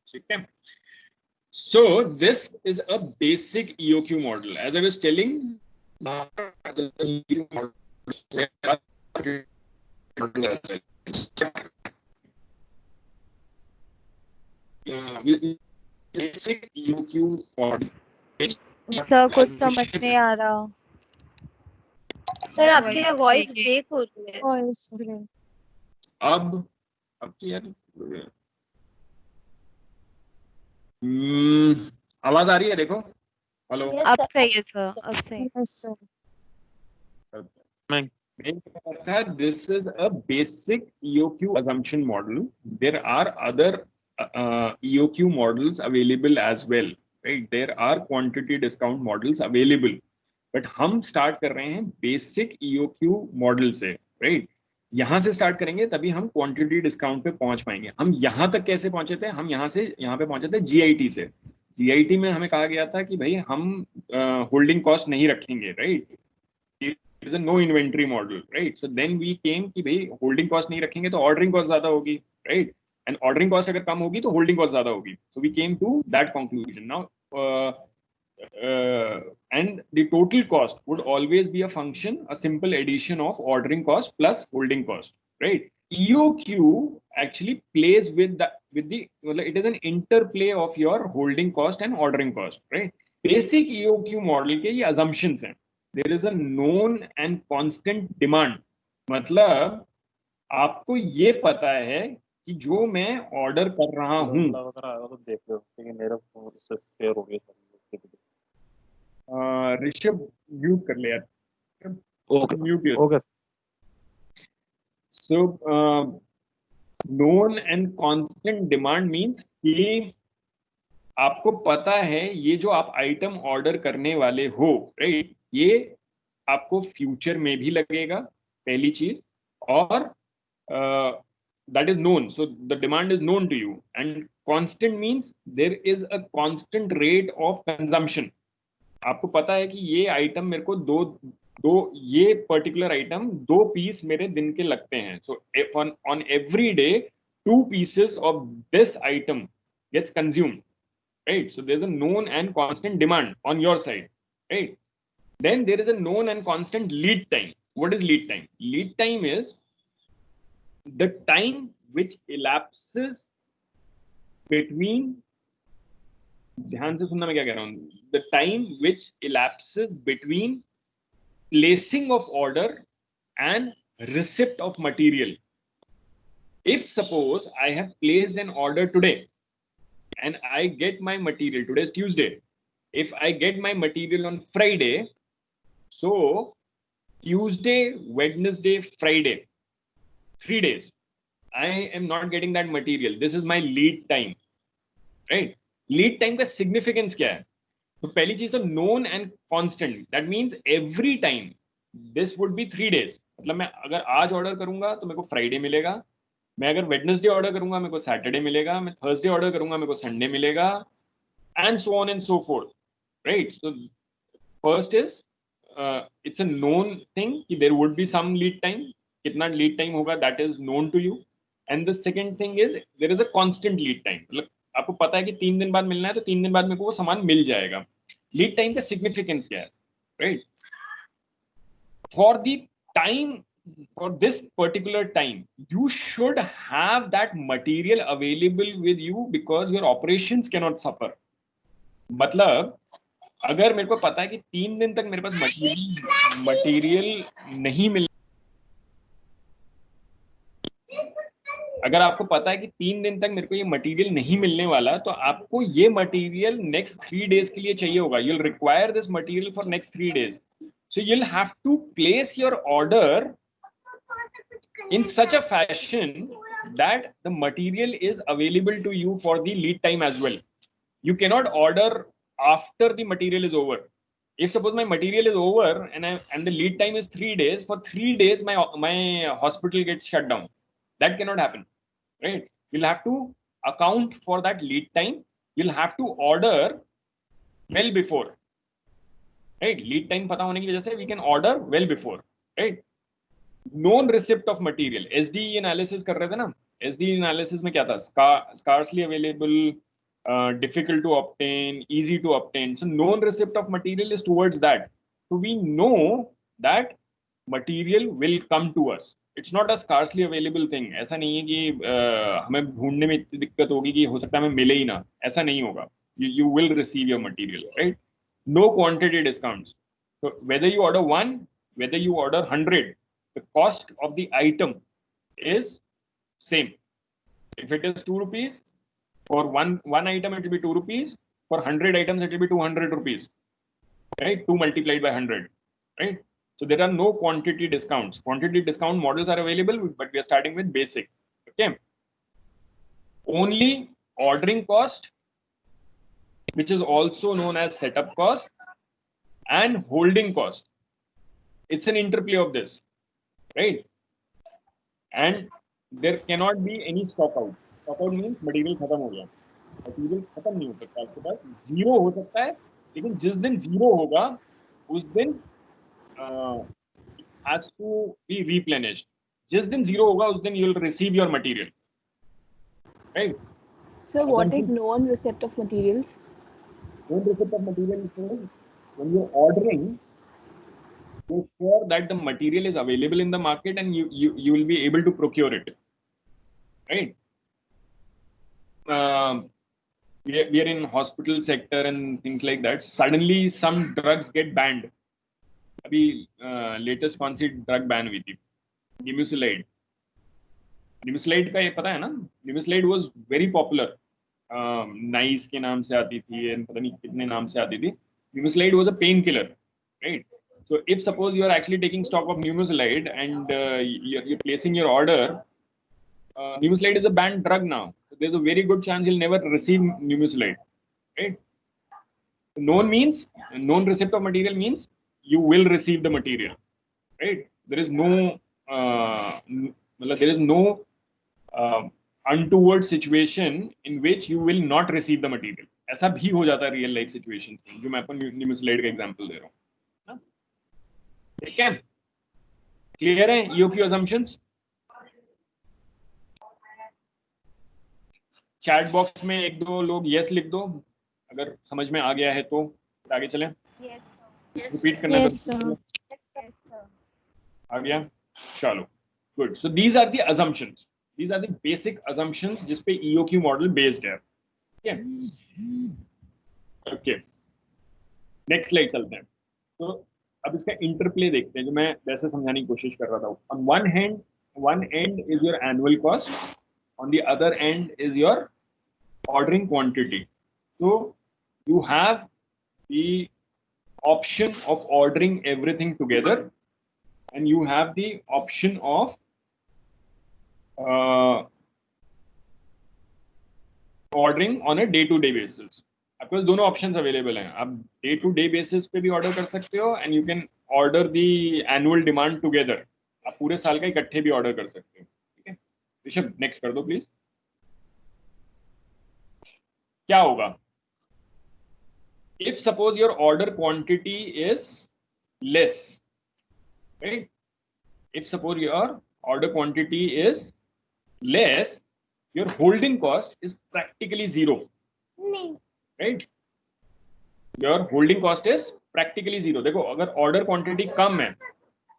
ठीक है. So this is a basic EOQ model. As I was telling, basic EOQ model. Sir कुछ समझ नहीं आ रहा. सर आपकी वॉइस ब्रेक हो रही है. Voice break. अब तो यार आवाज आ रही है? देखो. हेलो. अब सही है सर, अब सही है. Yes, sir. This is a basic EOQ assumption model. There are other EOQ models available as well, right? There are quantity discount models available, but हम start कर रहे हैं basic EOQ model से, right? यहाँ से start करेंगे तभी हम quantity discount पे पहुंच पाएंगे. हम यहाँ तक कैसे पहुंचे थे? हम यहाँ से यहाँ पे पहुंचे थे GIT से. GIT में हमें कहा गया था कि भाई हम holding cost नहीं रखेंगे, right? It is a no inventory model, right? So then we came कि भाई holding cost नहीं रखेंगे तो ordering cost ज़्यादा होगी, right? And ordering cost अगर कम होगी तो holding cost ज़्यादा होगी. So we came to that conclusion. Now, and the total cost would always be a function, a simple addition of ordering cost plus holding cost, right? EOQ actually plays with the it is an interplay of your holding cost and ordering cost, right? Basic EOQ model के ये assumptions हैं. There is a known and constant demand. मतलब आपको ये पता है कि जो मैं ऑर्डर कर रहा हूँ. तो देख लो क्योंकि मेरा फोन से शेयर हो गया. ऋषभ म्यूट कर ले यार. Okay mute. Okay. So known and constant demand means कि आपको पता है ये जो आप आइटम ऑर्डर करने वाले हो, राइट? ये आपको फ्यूचर में भी लगेगा, पहली चीज, और that is known, so the demand is known to you, and constant means there is a constant rate of consumption. आपको पता है कि ये आइटम मेरे को ये पर्टिकुलर आइटम 2 पीस मेरे दिन के लगते हैं, so if on every day 2 pieces of this item gets consumed, right? So there's a known and constant demand on your side, right? Then there is a known and constant lead time. What is lead time? Lead time is the time which elapses between, ध्यान से सुनना मैं क्या कह रहा हूं, the time which elapses between placing of order and receipt of material. If suppose I have placed an order today and I get my material, today is Tuesday, if I get my material on Friday, so Tuesday, Wednesday, Friday, 3 days, I am not getting that material. This is my lead time, right? Lead time का significance क्या है? तो पहली चीज तो known and constant. That means every time this would be 3 days. मतलब मैं अगर आज ऑर्डर करूंगा तो मेरे को फ्राइडे मिलेगा, मैं अगर वेडनेसडे ऑर्डर करूंगा मेरे को सैटरडे मिलेगा, मैं थर्सडे ऑर्डर करूंगा मेरे को संडे मिलेगा, and so on and so forth, right? So first is it's a known thing कि there would be some lead time. कितना lead time होगा that is known to you. And the second thing is there is a constant lead time. मतलब आपको पता है कि 3 दिन बाद मिलना है तो 3 दिन बाद मेरे को वो सामान मिल जाएगा. लीड टाइम का सिग्निफिकेंस क्या है, right? For the time, for this particular time, you should have that material available with you because your operations cannot suffer. मतलब अगर मेरे को पता है कि 3 दिन तक मेरे पास मटेरियल नहीं मिल, अगर आपको पता है कि 3 दिन तक मेरे को ये मटेरियल नहीं मिलने वाला, तो आपको ये मटेरियल नेक्स्ट 3 डेज के लिए चाहिए होगा. You'll require this material for next 3 days. So you'll have to place your order in such a fashion that the material is available to you for the lead time as well. You cannot order after the material is over. If suppose my material is over and the lead time is 3 days, for 3 days my hospital gets shut down. That cannot happen, right? You'll have to account for that lead time. You'll have to order well before, right? Lead time पता होने की वजह से we can order well before, right? Known receipt of material. SDE analysis कर रहे थे ना? SDE analysis में क्या था? Scarcely available, difficult to obtain, easy to obtain. So known receipt of material is towards that. So we know that material will come to us. It's not a scarcely available thing. ऐसा नहीं है कि हमें ढूंढने में इतनी दिक्कत होगी कि हो सकता है हमें मिले ही ना. ऐसा नहीं होगा. You will receive your material, right? No quantity discounts. So whether you order 1, whether you order 100, the cost of the item is same. If it is 2 rupees, for one item it will be 2 rupees. For 100 items it will be 200 rupees. Right? 2 multiplied by 100. Right? So there are no quantity discounts. Quantity discount models are available, but we are starting with basic. Okay. Only ordering cost, which is also known as setup cost, and holding cost. It's an interplay of this, right? And there cannot be any stock out. Stock out means material खत्म हो गया. Material खत्म नहीं हो सकता. आपके पास zero हो सकता है, लेकिन जिस दिन zero होगा, उस दिन has to be replenished. जिस दिन zero होगा, उस दिन you will receive your material, right? So what is known receipt of materials? Known receipt of material is when you're ordering, you're sure that the material is available in the market and you will be able to procure it, right? We are in hospital sector and things like that. Suddenly some drugs get banned. अभी latest कौन सी drug ban हुई थी? Nimesulide. Nimesulide का ये पता है ना? Nimesulide was very popular. Nice के नाम से आती थी, पता नहीं कितने नाम से आती थी. Nimesulide was a painkiller, right? So if suppose you are actually taking stock of Nimesulide and you're placing your order, Nimesulide is a banned drug now. So there's a very good chance you'll never receive Nimesulide, right? Known receipt of material means you will receive the material, right? There is no there is no untoward situation in which you will not receive the material. ऐसा भी हो जाता है real life situation में, जो मैं आपको न्यूमेस्लाइड का एग्जांपल दे रहा हूँ. ठीक है, क्लियर है EOQ assumptions? चैट बॉक्स में एक दो लोग यस लिख दो अगर समझ में आ गया है तो आगे चलें. रिपीट करना आ गया, चलो good. So these are the assumptions, these are the basic assumptions जिस पे EOQ मॉडल बेस्ड है. ओके, नेक्स्ट स्लाइड चलते हैं. तो अब इसका इंटरप्ले देखते हैं जो मैं वैसे समझाने की कोशिश कर रहा था. On one and is your annual cost, on the other end is your ordering quantity. So you have the option of ordering everything together, and you have the option of ordering on a day-to-day basis. आपके पास दोनों options available हैं. आप day to day basis पे भी order कर सकते हो, and you can order the annual demand together. आप पूरे साल का इकट्ठे भी ऑर्डर कर सकते हो. ऋषभ नेक्स्ट कर दो प्लीज. क्या होगा if suppose your order quantity is less, right? If suppose your order quantity is less, your holding cost is practically zero, right? Your holding cost is practically zero. देखो अगर order quantity कम है,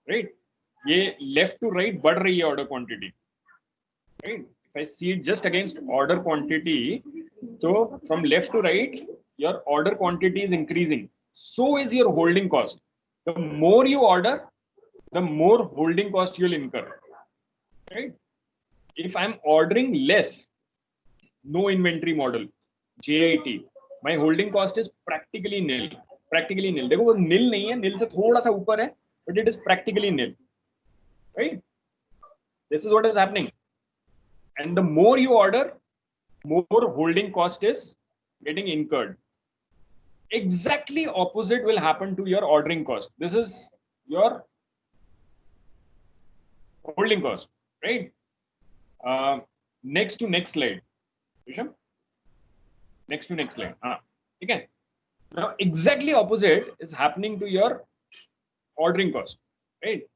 right, ये left to right बढ़ रही है order quantity, right? If I see it just against order quantity, so from left to right, your order quantity is increasing. So is your holding cost. The more you order, the more holding cost you'll incur, right? If I'm ordering less, no inventory model, JIT, my holding cost is practically nil. Practically nil. देखो वो nil नहीं है, nil से थोड़ा सा ऊपर है, but it is practically nil, right? This is what is happening. And the more you order, more holding cost is getting incurred. Exactly opposite will happen to your ordering cost. This is your holding cost, right? Next to next slide. Visham? Next to next slide. Okay. Now exactly opposite is happening to your ordering cost, right?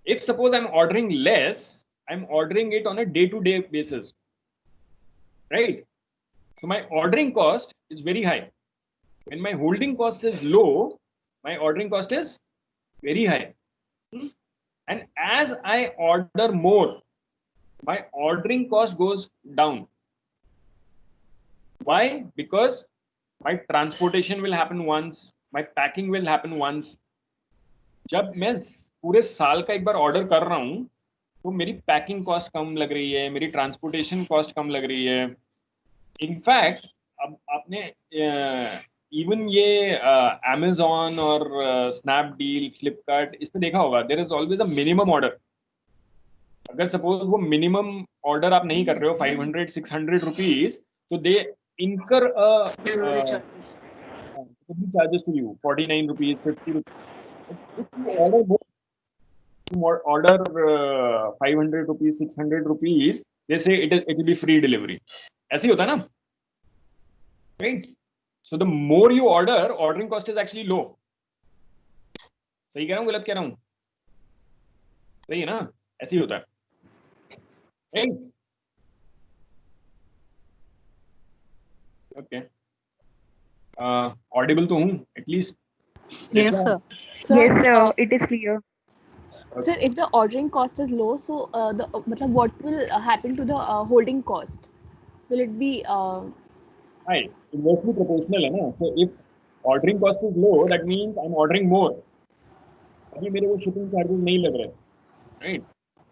If suppose I'm ordering less, I'm ordering it on a day-to-day basis, right? So my ordering cost is very high. When my holding cost is low, my ordering cost is very high. And as I order more, my ordering cost goes down. Why? Because my transportation will happen once, my packing will happen once. जब मैं पूरे साल का एक बार order कर रहा हूं तो मेरी पैकिंग कॉस्ट कम लग रही है, मेरी ट्रांसपोर्टेशन कॉस्ट कम लग रही है. इनफैक्ट अब आपने इवन ये Amazon और स्नैपडील, फ्लिपकार्ट, इस पे देखा होगा, there is always a minimum order. अगर सपोज वो मिनिमम ऑर्डर आप नहीं कर रहे हो 500-600 रुपीज, तो they incur charges to you 49 rupees, 50 rupees. Order 500 rupees, 600 rupees, they say it will be free delivery. ऐसे ही होता है ना, right? So the more you order, ordering cost is actually low. सही कह रहा हूँ, गलत कह रहा हूँ? सही है ना, ऐसे ही होता है, right? Okay. Audible तो हूँ at least. Yes, sir. Yes, sir. It is clear. Sir, if the ordering cost is low, so what will happen to the holding cost? Will it be high? Inversely proportional है ना. So if ordering cost is low, that means I'm ordering more. अभी मेरे को shipping charges नहीं लग रहे, right?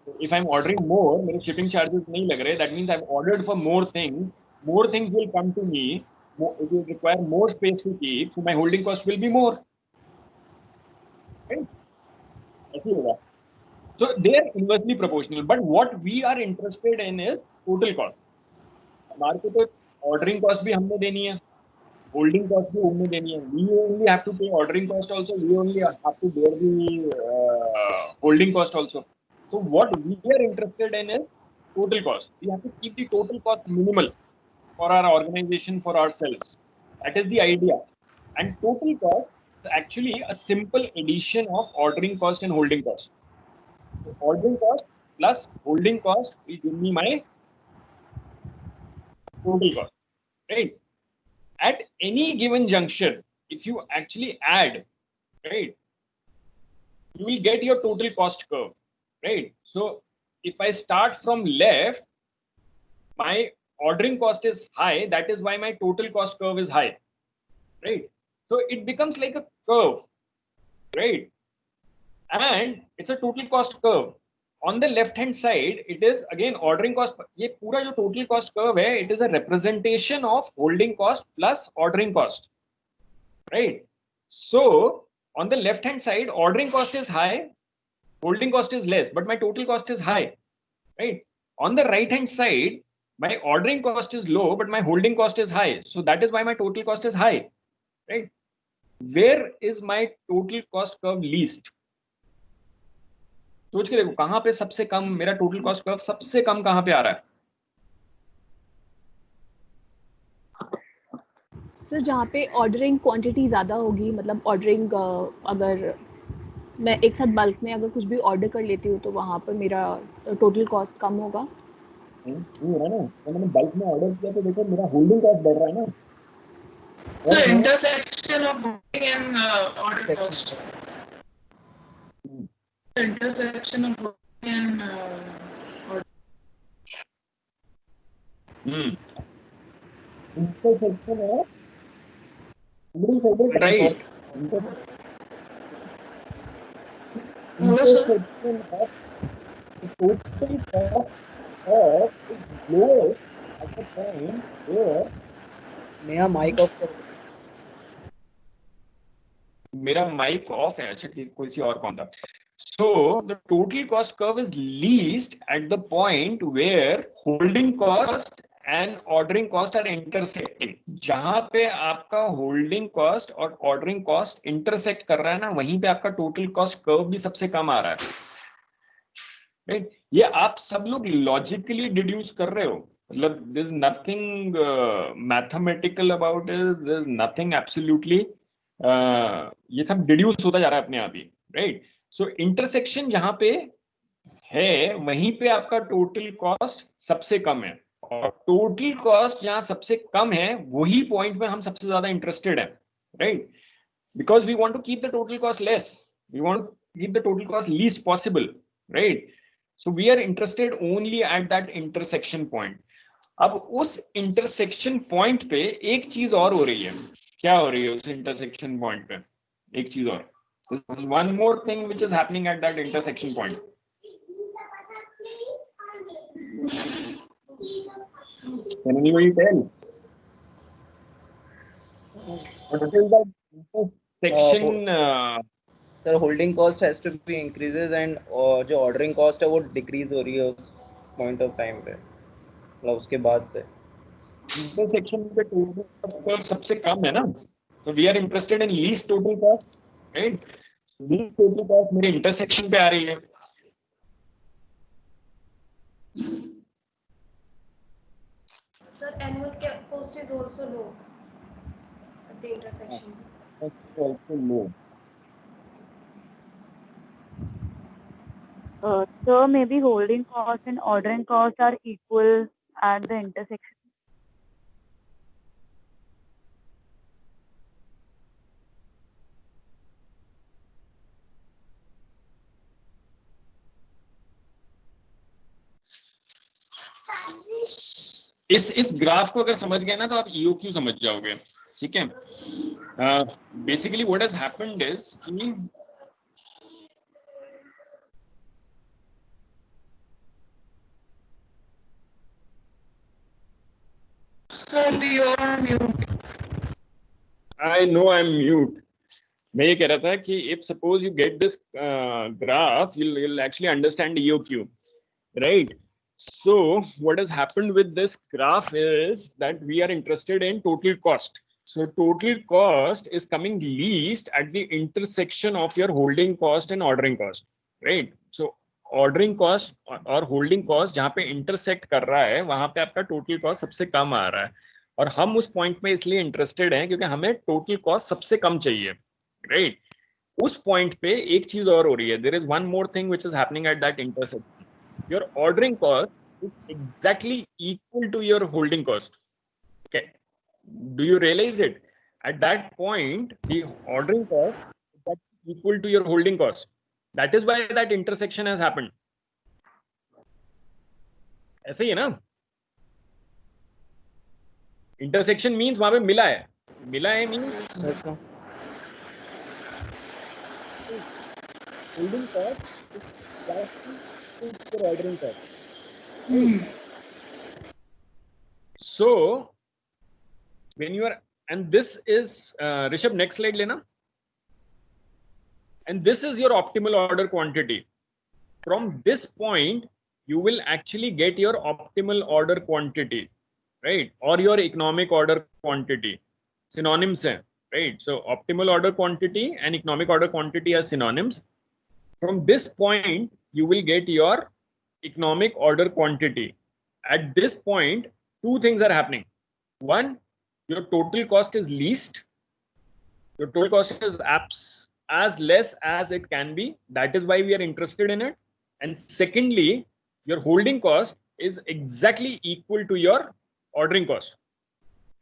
So if I'm ordering more, मेरे shipping charges नहीं लग रहे, that means I've ordered for more things. More things will come to me. It will require more space to keep, so my holding cost will be more. Right? ऐसे होगा. So they are inversely proportional. But what we are interested in is total cost. हमारे को तो ordering cost भी हमने देनी है, holding cost भी उन्हें देनी है. We only have to pay ordering cost also. We only have to bear the holding cost also. So what we are interested in is total cost. We have to keep the total cost minimal for our organization, for ourselves. That is the idea. And total cost is actually a simple addition of ordering cost and holding cost. So ordering cost plus holding cost will give me my total cost, right? At any given junction, if you actually add, right, you will get your total cost curve, right? So if I start from left, my ordering cost is high. That is why my total cost curve is high, right? So it becomes like a curve, right? And it's a total cost curve. On the left hand side, it is again ordering cost. ये पूरा जो total cost curve है, it is a representation of holding cost plus ordering cost, right? So on the left hand side, ordering cost is high, holding cost is less, but my total cost is high, right? On the right hand side, my ordering cost is low, but my holding cost is high. So that is why my total cost is high, right? Where is my total cost curve least? सोच के देखो कहां पे सबसे कम मेरा total cost curve सबसे कम कहां पे आ रहा है. सर जहाँ पे ऑर्डरिंग क्वांटिटी ज़्यादा होगी, मतलब ऑर्डरिंग अगर मैं एक साथ बल्क में अगर कुछ भी ऑर्डर कर लेती हूँ तो वहाँ पर मेरा टोटल कॉस्ट कम होगा. नहीं हो रहा ना, तो मैंने बल्क में ऑर्डर किया तो देखो मेरा होल्डिंग कॉस्ट बढ़ रहा है ना. So intersection of holding and order cost. Intersection of holding and order. Intersection of right. Intersection of the total cost of is lower at the point where मेरा माइक ऑफ करो. मेरा mic off है. अच्छा ठीक, कोई सी और कौन था. So the total cost curve is least at the point where holding cost and ordering cost are intersecting. जहां पे आपका holding cost और ordering cost intersect कर रहा है ना, वहीं पे आपका total cost curve भी सबसे कम आ रहा है, right? ये आप सब लोग logically deduce कर रहे हो. मतलब there's nothing mathematical about it. There's nothing absolutely ये सब deduce होता जा रहा है अपने आप ही, right? सो इंटरसेक्शन जहां पे है वहीं पे आपका टोटल कॉस्ट सबसे कम है, और टोटल कॉस्ट जहां सबसे कम है वही पॉइंट में हम सबसे ज्यादा इंटरेस्टेड हैं, right? Because we want to keep the total cost less, we want to keep the total cost least possible, right? So we are interested only at that intersection point. अब उस intersection point पे एक चीज और हो रही है. क्या हो रही है उस इंटरसेक्शन पॉइंट पे? एक चीज और. There's one more thing which is happening at that intersection point. Can anybody tell? What is that intersection? Sir, holding cost has to be increases and जो ordering cost है वो decrease हो रही है उस point of time पे, मतलब उसके बाद से. Intersection पे total cost सबसे कम है ना, so we are interested in least total cost, right? Least total cost मेरे intersection पे आ रही है. Sir, annual cost is also low at the intersection. That's also low. So maybe holding cost and ordering cost are equal at the intersection. इस graph को अगर समझ गए ना तो आप EOQ समझ जाओगे, ठीक है? Basically what has happened is कि Sir, you are on mute. I know I'm mute. मैं ये कह रहा था कि if suppose you get this graph, you'll actually understand EOQ, right? So what has happened with this graph is that we are interested in total cost. So total cost is coming least at the intersection of your holding cost and ordering cost, right? So ordering cost और holding cost जहाँ पे intersect कर रहा है वहाँ पे आपका total cost सबसे कम आ रहा है और हम उस point में इसलिए interested हैं क्योंकि हमें total cost सबसे कम चाहिए, right? उस point पे एक चीज और हो रही है. There is one more thing which is happening at that intersection. Your ordering cost is exactly equal to your holding cost. Okay. Do you realize it? At that point, the ordering cost is equal to your holding cost. That is why that intersection has happened. ऐसे ही है ना? Intersection means वहां पे मिला है. मिला है means holding cost is exactly equal to your ordering cost. So when you are, and this is Rishabh, next slide lena, and this is your optimal order quantity. From this point you will actually get your optimal order quantity, right? Or your economic order quantity. Synonyms hai, right? So optimal order quantity and economic order quantity are synonyms. From this point you will get your economic order quantity. At this point two things are happening. One, your total cost is least. Your total cost is as less as it can be. That is why we are interested in it. And secondly, your holding cost is exactly equal to your ordering cost.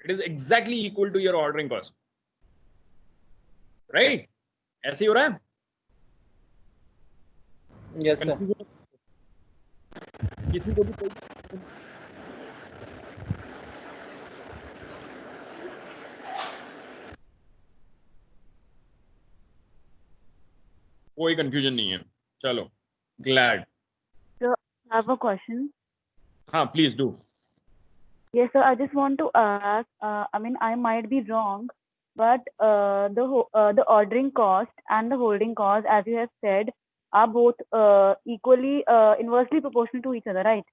It is exactly equal to your ordering cost. Right? ऐसे ही हो रहा है? Yes, sir. किसी को भी कोई कोई confusion नहीं है. चलो, glad. So I have a question. हाँ, please do. Yes, so I just want to ask. I mean, I might be wrong, but the ordering cost and the holding cost, as you have said, are both equally inversely proportional to each other, right?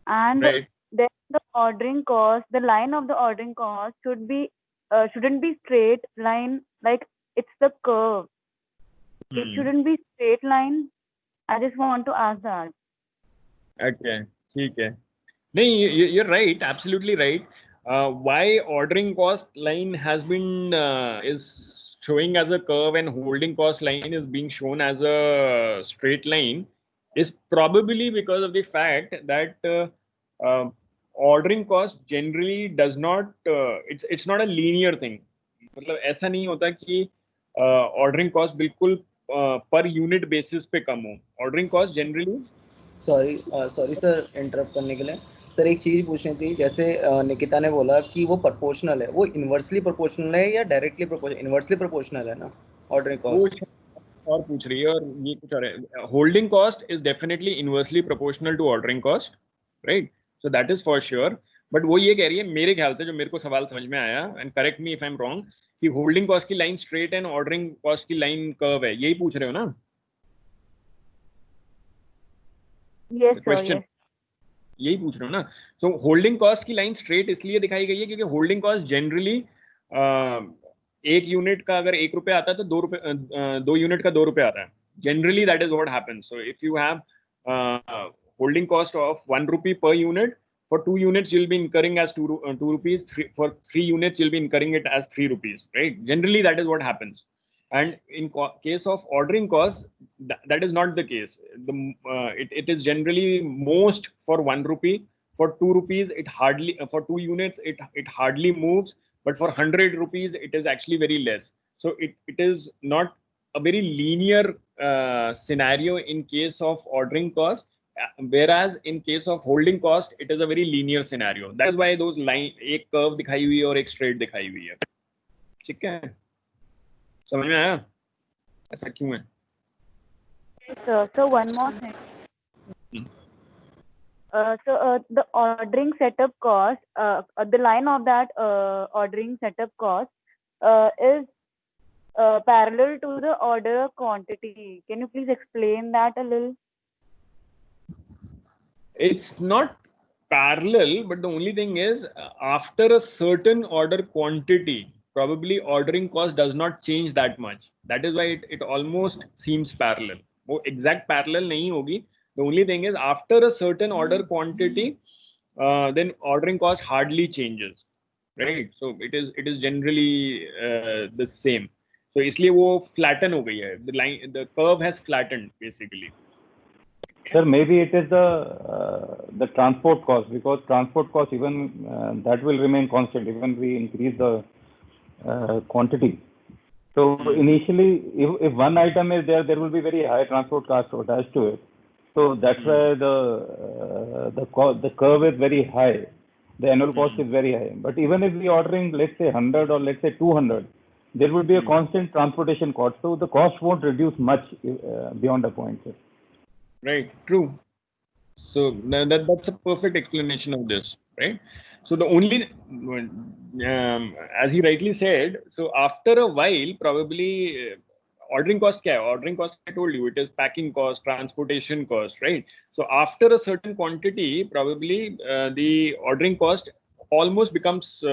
And Right. then the ordering cost, the line of the ordering cost shouldn't be straight line, like it's the curve. It shouldn't be straight line. I just want to ask that. Okay, ठीक है. नहीं, you're right, absolutely right. Why ordering cost line has been is showing as a curve and holding cost line is being shown as a straight line is probably because of the fact that ordering cost generally does not it's not a linear thing. मतलब ऐसा नहीं होता कि ordering cost बिल्कुल per unit basis पे कम हो. Ordering cost generally sorry sir interrupt करने के लिए. सर एक चीज पूछनी थी, जैसे निकिता ने बोला कि वो प्रोपोर्शनल है, वो इनवर्सली प्रोपोर्शनल है या डायरेक्टली प्रोपोर्शनल? इनवर्सली प्रोपोर्शनल है ना ऑर्डरिंग कॉस्ट? और पूछ रही है और ये कुछ और है. Holding cost is definitely inversely proportional to ordering cost, right? So that is for sure. But वो ये कह रही है मेरे ख्याल से, जो मेरे को सवाल समझ में आया, and correct me if I am wrong, कि होल्डिंग कॉस्ट की line straight and ordering cost की लाइन कर्व है. यही पूछ रहे हो ना? Yes, sir. क्वेश्चन यही पूछ रहे हो ना? सो होल्डिंग कॉस्ट की लाइन स्ट्रेट इसलिए दिखाई गई है क्योंकि होल्डिंग कॉस्ट जनरली एक यूनिट का अगर ₹1 आता है तो दो यूनिट का ₹2 आता है. Generally that is what happens. So if you have holding cost of ₹1 per unit, for 2 units you'll be incurring as 2 rupees, for 3 units you'll be incurring it as ₹3, right? Generally that is what happens. And in case of ordering costs, that is not the case. It is generally most for ₹1. For ₹2, it hardly, for 2 units it hardly moves, but for ₹100 it is actually very less. So it is not a very linear scenario in case of ordering cost, whereas in case of holding cost it is a very linear scenario. That is why those line, एक curve दिखाई हुई है और एक straight दिखाई हुई है. ठीक है? समझ में आया ऐसा क्यों है? So one more thing. The ordering setup cost, the line of that ordering setup cost is parallel to the order quantity. Can you please explain that a little? It's not parallel, but the only thing is after a certain order quantity, probably ordering cost does not change that much. That is why it almost seems parallel. वो exact parallel नहीं होगी. The only thing is after a certain order quantity, then ordering cost hardly changes, right? So it is generally the same. So इसलिए वो flatten हो गई है. The curve has flattened basically. Sir, maybe it is the transport cost, because transport cost even that will remain constant even we increase the quantity. So initially, if one item is there, there will be very high transport cost attached to it. So that's why the curve is very high. The annual cost is very high. But even if we ordering, let's say 100 or let's say 200, there will be a constant transportation cost. So the cost won't reduce much beyond a point, sir. Right, true. So that's a perfect explanation of this, right? So the only, as he rightly said, so after a while, probably ordering cost kya hai? Ordering cost, I told you, it is packing cost, transportation cost, right? So after a certain quantity, probably the ordering cost almost becomes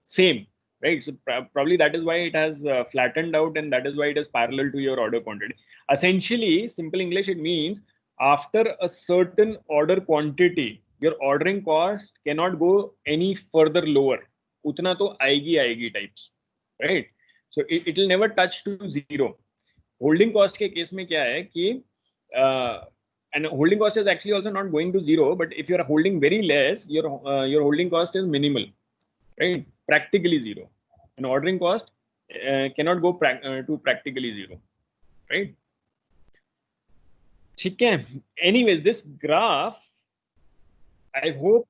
same, right? So probably that is why it has flattened out, and that is why it is parallel to your order quantity. Essentially, simple English, it means after a certain order quantity, your ordering cost cannot go any further lower. Utna to aayegi types, right? So it will never touch to zero. Holding cost के case में क्या है कि and holding cost is actually also not going to zero, but if you are holding very less, your holding cost is minimal, right? Practically zero. And ordering cost cannot go to practically zero, right? ठीक है. Anyways, this graph, I hope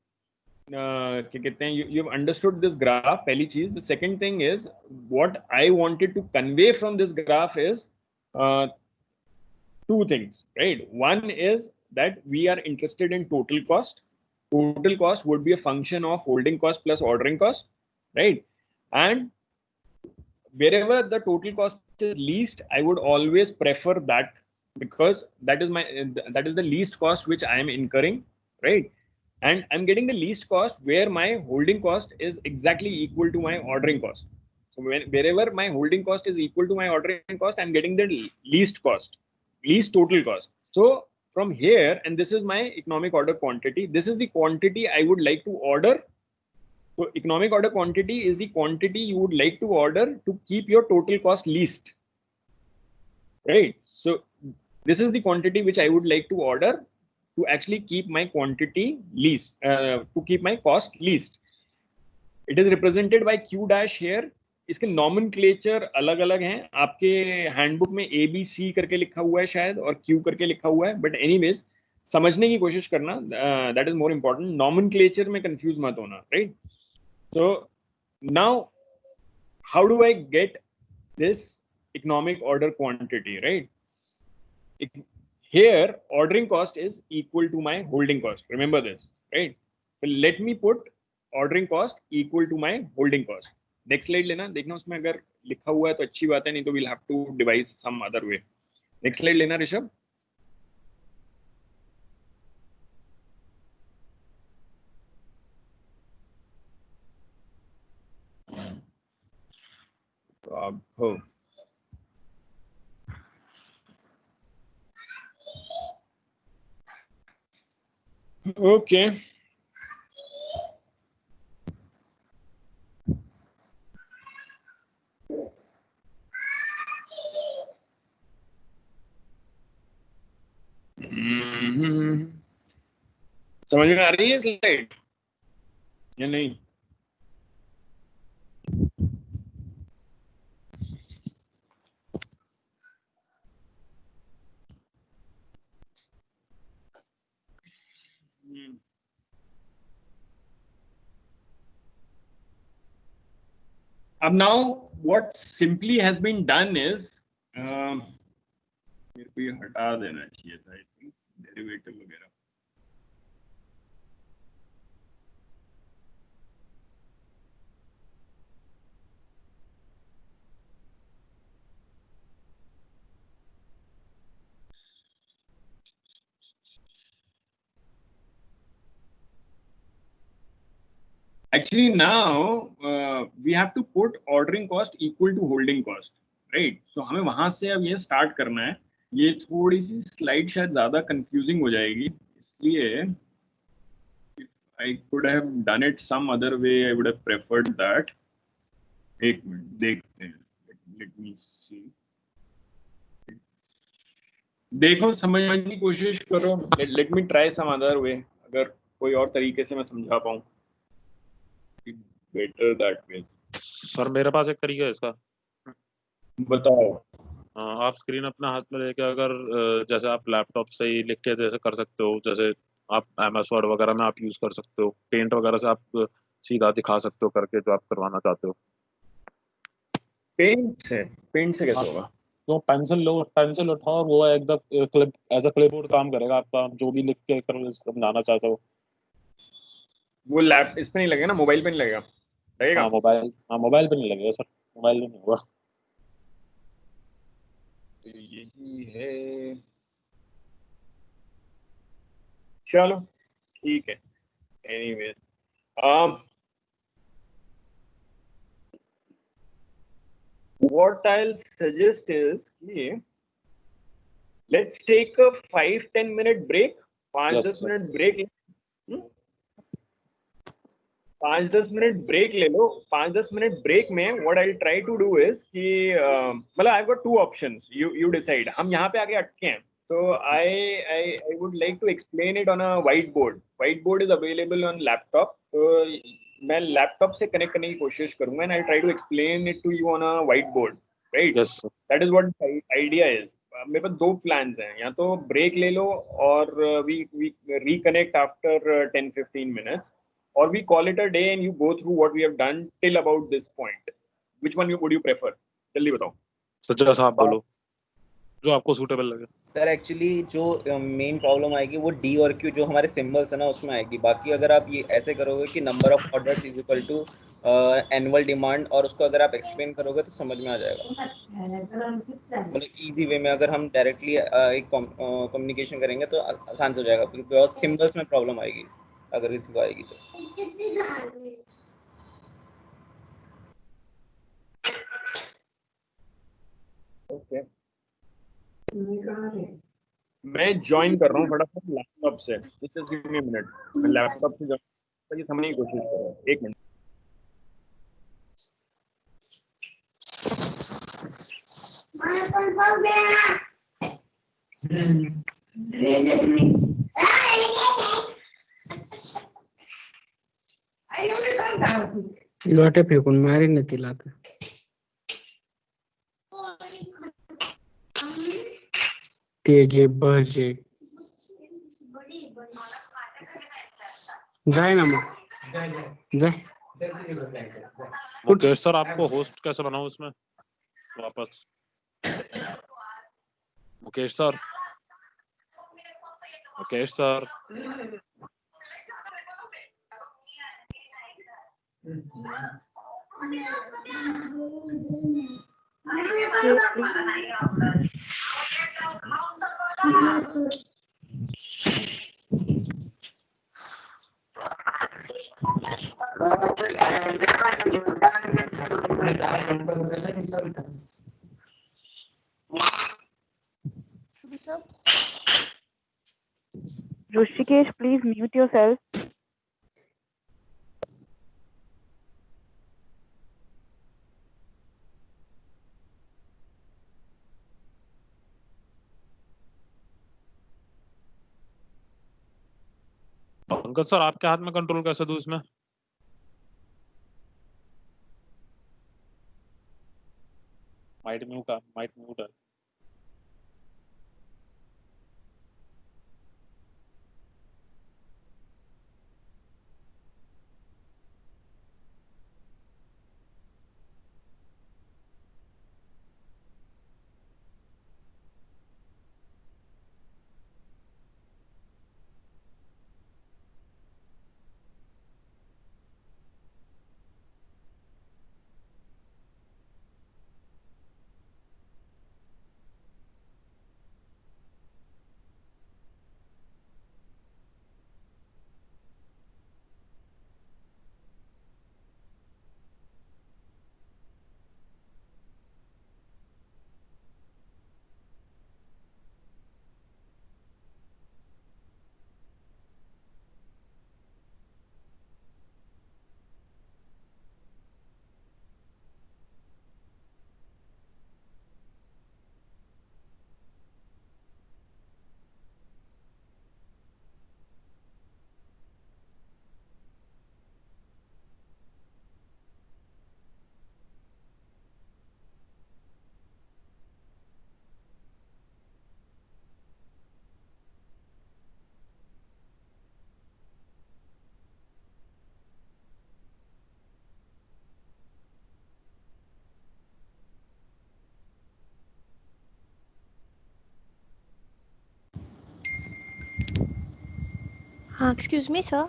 you've understood this graph. पहली चीज. The second thing is, what I wanted to convey from this graph is two things, right? One is that we are interested in total cost. Total cost would be a function of holding cost plus ordering cost, right? And wherever the total cost is least, I would always prefer that, because that is the least cost which I am incurring, right? And I'm getting the least cost where my holding cost is exactly equal to my ordering cost. So wherever my holding cost is equal to my ordering cost, I'm getting the least cost, least total cost. So from here, and this is my economic order quantity, this is the quantity I would like to order. So economic order quantity is the quantity you would like to order to keep your total cost least, right? So this is the quantity which I would like to order to actually keep my quantity least, to keep my cost least. It is represented by Q dash here. इसके nomenclature अलग अलग हैं. आपके handbook में ABC करके लिखा हुआ है शायद, और Q करके लिखा हुआ है. But anyways, समझने की कोशिश करना. That is more important. Nomenclature में confuse मत होना, right? So now, how do I get this economic order quantity, right? Here, ordering cost is equal to my holding cost. Remember this, right? So let me put ordering cost equal to my holding cost. Next slide लेना, देखना उसमें अगर लिखा हुआ है तो अच्छी बात है, नहीं तो we'll have to devise some other way. Next slide लेना ऋषभ. Oh. Okay. समझ में आ रही है स्लाइड या नहीं? Now what simply has been done is, मेरे को ये हटा देना चाहिए था, I think, डेरिवेटिव वगैरह. Actually, now we have to put ordering cost equal to holding cost, right? So हमें वहां से अब ये स्टार्ट करना है. ये थोड़ी सी स्लाइड शायद ज्यादा कंफ्यूजिंग हो जाएगी, इसलिए I could have done it some other way. I would have preferred that. एक मिनट देखते हैं. Let me see. देखो समझने की कोशिश करो. Let me try some other way. अगर कोई और तरीके से मैं समझा पाऊँ. Better that way. सर मेरे पास एक तरीका है इसका. बताओ. आप स्क्रीन अपना हाथ में लेके अगर जैसे आप लैपटॉप से ही लिख के जैसे कर सकते हो, जैसे आप MS वर्ड वगैरह में आप यूज कर सकते हो, पेंट वगैरह से आप सीधा दिखा सकते हो करके जो आप करवाना चाहते हो. पेंट से कैसे होगा? तो पेंसिल उठाओ और वो एकदम क्लिप एज अ क्लिपबोर्ड काम करेगा आपका, जो भी लिख के समझाना चाहते हो. वो लैप इस पे नहीं लगेगा ना, मोबाइल पे नहीं लगेगा? लगेगा? मोबाइल पे नहीं लगेगा सर, मोबाइल में नहीं होगा. तो यही है. चलो ठीक है. Anyway what I'll suggest is कि let's take a 5-10 minute break. 5-10 minute break. 5-10 minute break ले लो. 5-10 मिनट ब्रेक में what I'll try to do is कि मतलब I've got two options. You decide. हम यहाँ पे आके अटके हैं. So I would like to explain it on a whiteboard. Whiteboard is available on laptop. So मैं लैपटॉप से कनेक्ट करने की कोशिश करूंगा and I'll try to explain it to you on a whiteboard. Right? Yes, sir. That is what the idea is. मेरे पास दो plans हैं. या तो ब्रेक ले लो और we reconnect after 10-15 minutes, or we call it a day and you go through what we have done till about this point. Which one would you prefer? जल्दी बताओ. सच्चा साहब बोलो, जो आपको सूटेबल लगे. सर एक्चुअली जो मेन प्रॉब्लम आएगी वो डी और क्यू जो हमारे सिंबल्स है ना उसमें आएगी. बाकी अगर आप ये ऐसे करोगे कि number of orders is equal to annual demand और उसको अगर आप एक्सप्लेन करोगे तो समझ में आ जाएगा. मतलब इजी वे में अगर हम डायरेक्टली एक कम्युनिकेशन करेंगे तो आसान से हो जाएगा, बिकॉज सिंबल्स में प्रॉब्लम आएगी अगर किसी को आएगी तो. ओके. मैं ज्वाइन कर रहा हूँ फटाफट लैपटॉप से. Just give me a minute. मैं लैपटॉप से ज्वाइन समझने की कोशिश कर रहा हूँ. एक मिनट. लोटे फेकून मारी ना तिला आता. ते घे भजे. जाए ना मग जाए. मुकेश सर आपको होस्ट कैसे बनाऊं इसमें वापस? Mukesh sir. Rushikesh, please mute yourself. Pankaj sir आपके हाथ में कंट्रोल कैसे दूं इसमें? माइट म्यूट है. हाँ, एक्सक्यूज मी सर.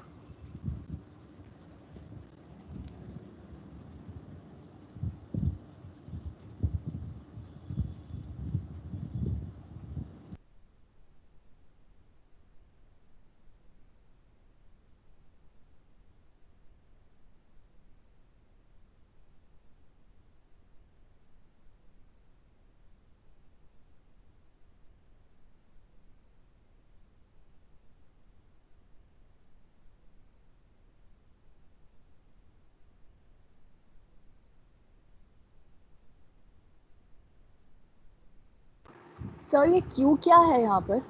सर ये क्यू क्या है यहाँ पर?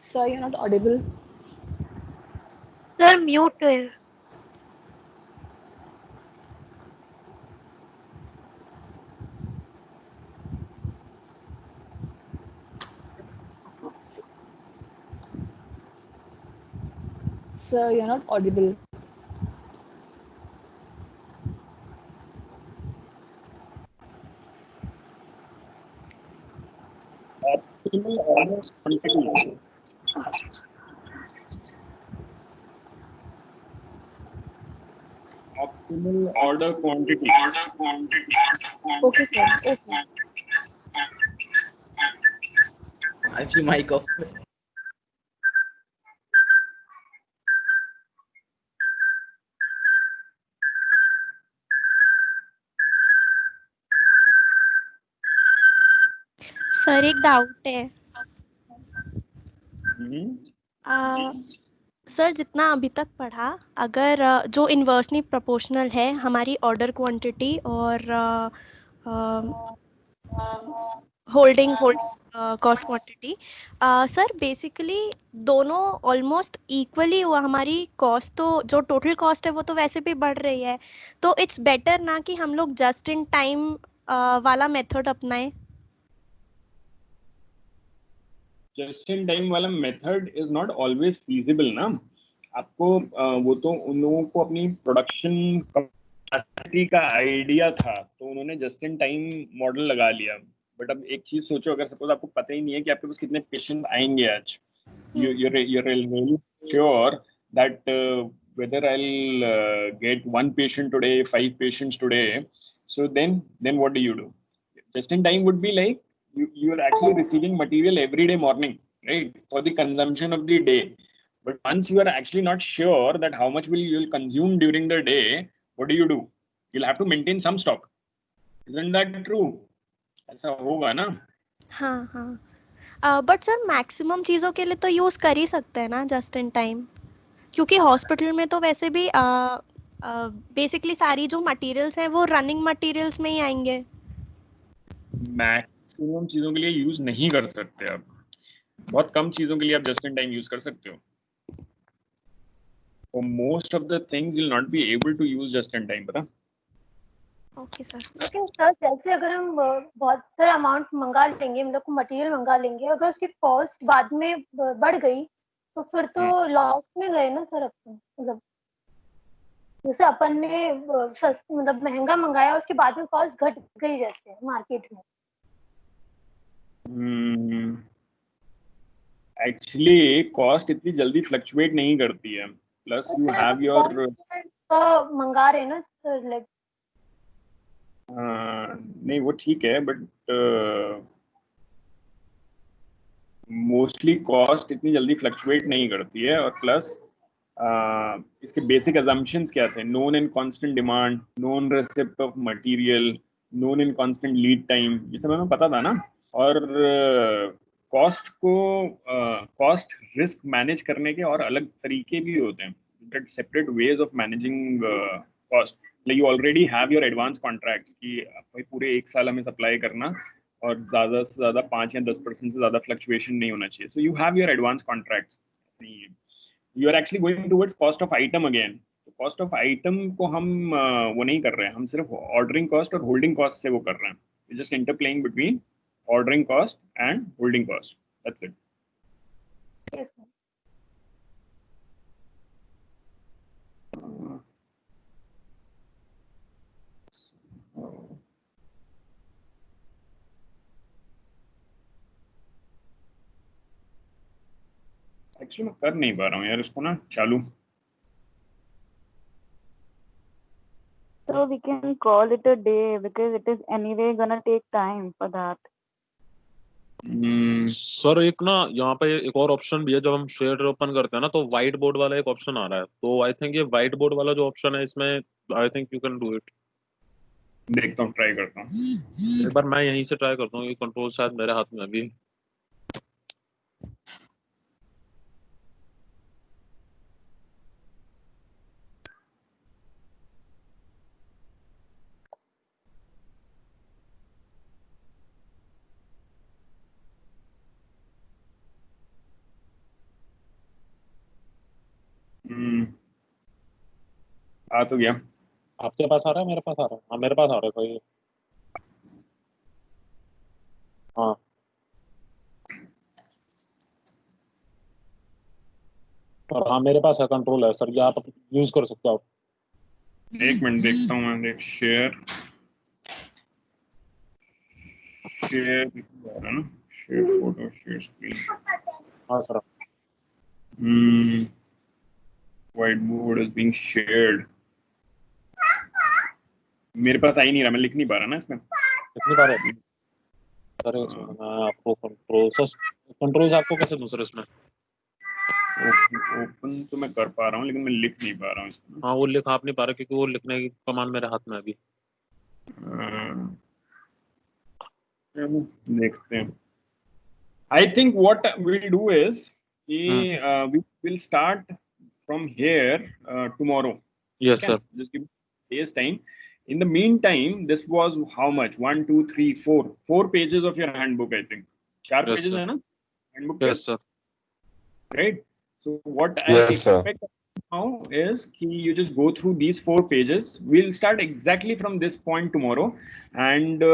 Sir you not Audible. Sir mute है. Sir, you're not audible. Optimal order quantity. Optimal order quantity. Okay, sir. Okay. Actually, mic off. Sir एक डाउट है. सर जितना अभी तक पढ़ा, अगर जो इन्वर्सली प्रोपोर्शनल है हमारी ऑर्डर क्वांटिटी और holding cost quantity, sir basically दोनों ऑलमोस्ट इक्वली हुआ. हमारी कॉस्ट तो जो टोटल कॉस्ट है वो तो वैसे भी बढ़ रही है, तो इट्स बेटर ना कि हम लोग जस्ट इन टाइम वाला मेथड अपनाएं. जस्ट इन टाइम वाला method is not always feasible ना. आपको वो तो उन लोगों को अपनी प्रोडक्शन कैपेसिटी का आइडिया था तो उन्होंने जस्ट इन टाइम मॉडल लगा लिया. बट अब एक चीज सोचो, अगर सपोज आपको पता ही नहीं है कि आपके पास कितने पेशेंट आएंगे आज, you're really sure that whether I'll get one patient today, 5 patients today, so then what do? Just in time would be like you're actually receiving material every day morning, right, for the consumption of the day. But once you are actually not sure that how much you'll consume during the day, what do? You'll have to maintain some stock. Isn't that true? ऐसा होगा ना. हाँ हाँ. But sir maximum चीज़ों के लिए तो use कर ही सकते हैं ना जस्ट इन टाइम, क्योंकि हॉस्पिटल में तो वैसे भी बेसिकली सारी जो मटेरियल्स हैं वो रनिंग मटेरियल्स में ही आएंगे. मैक्सिमम चीजों के लिए यूज नहीं कर सकते आप. बहुत कम चीजों के लिए आप जस्ट इन टाइम यूज कर सकते हो. For most of the things you'll not be able to use just in time, पता. Okay sir. लेकिन सर जैसे अगर हम बहुत सारा अमाउंट मंगा लेंगे, मतलब को मटेरियल मंगा लेंगे, अगर उसकी कॉस्ट बाद में बढ़ गई तो फिर तो लॉस में गए ना सर अपन. मतलब जैसे अपन ने मतलब महंगा मंगाया और उसके बाद में कॉस्ट घट गई जैसे मार्केट में. एक्चुअली कॉस्ट इतनी जल्दी फ्लक्चुएट नहीं करती है. प्लस यू हैव योर मंगा रहे ना सर, लाइक नहीं वो ठीक है, बट मोस्टली कॉस्ट इतनी जल्दी फ्लक्चुएट नहीं करती है. और प्लस इसके बेसिक अजम्पशंस क्या थे? Known and constant demand, known receipt of material, known and constant lead time, ये सब हमें पता था ना. और कॉस्ट रिस्क मैनेज करने के और अलग तरीके भी होते हैं. Separate ways of managing cost. You already have your advance contracts कि भाई पूरे 1 साल हमें सप्लाई करना और ज़्यादा से ज़्यादा 5 या 10% से ज़्यादा फ्लक्चुएशन नहीं होना चाहिए. So you have your advance contracts. You are actually going towards cost of item again. तो कॉस्ट ऑफ आइटम को हम वो नहीं कर रहे हैं, हम सिर्फ ऑर्डरिंग कॉस्ट और होल्डिंग कॉस्ट से वो कर रहे हैं. Just interplaying between ordering cost and holding cost. That's it. yes sir. Actually मैं कर नहीं पा रहा हूँ यार इसको ना चालू। So we can call it a day because it is anyway gonna take time for that. Sir एक ना यहाँ पे एक और ऑप्शन भी है, जब हम शेयर ओपन करते हैं ना तो व्हाइट बोर्ड वाला एक ऑप्शन आ रहा है, तो आई थिंक ये व्हाइट बोर्ड वाला जो ऑप्शन है इसमें I think you can do it. देखता हूँ, ट्राई करता हूँ। एक बार मैं यहीं से ट्राई करता हूँ, ये कंट्रोल शायद मेरे हाथ में अभी। आ तो गया। आपके पास आ रहा है, मेरे पास आ रहा है? हाँ मेरे पास आ रहा है सही। हाँ और हाँ मेरे पास है, कंट्रोल है सर, ये आप यूज कर सकते हो आप। एक मिनट देखता हूँ मैं, देख शेयर ना, शेयर फोटो, शेयर स्क्रीन। हाँ sir. White board is being shared. मेरे पास आ ही नहीं रहा, मैं लिख नहीं पा रहा ना इसमें। लिख नहीं पा रहे सर? मैं आपको कंट्रोल्स आपको कैसे दूसरे इसमें? ओपन तो मैं कर पा रहा हूँ लेकिन मैं लिख नहीं पा रहा हूँ इसमें। हाँ वो लिख आप नहीं पा रहे क्योंकि वो लिखने की कमांड मेरे हाथ में अभी। देखते हैं। I think what we'll do is we will start from here tomorrow. Yes sir. Just give me days time. In the meantime, this was how much? 1, 2, 3, 4. 4 pages of your handbook, I think. 4 Yes, pages sir. है ना? Handbook. Yes sir. Right. So what I expect now is you just go through these 4 pages. We'll start exactly from this point tomorrow, and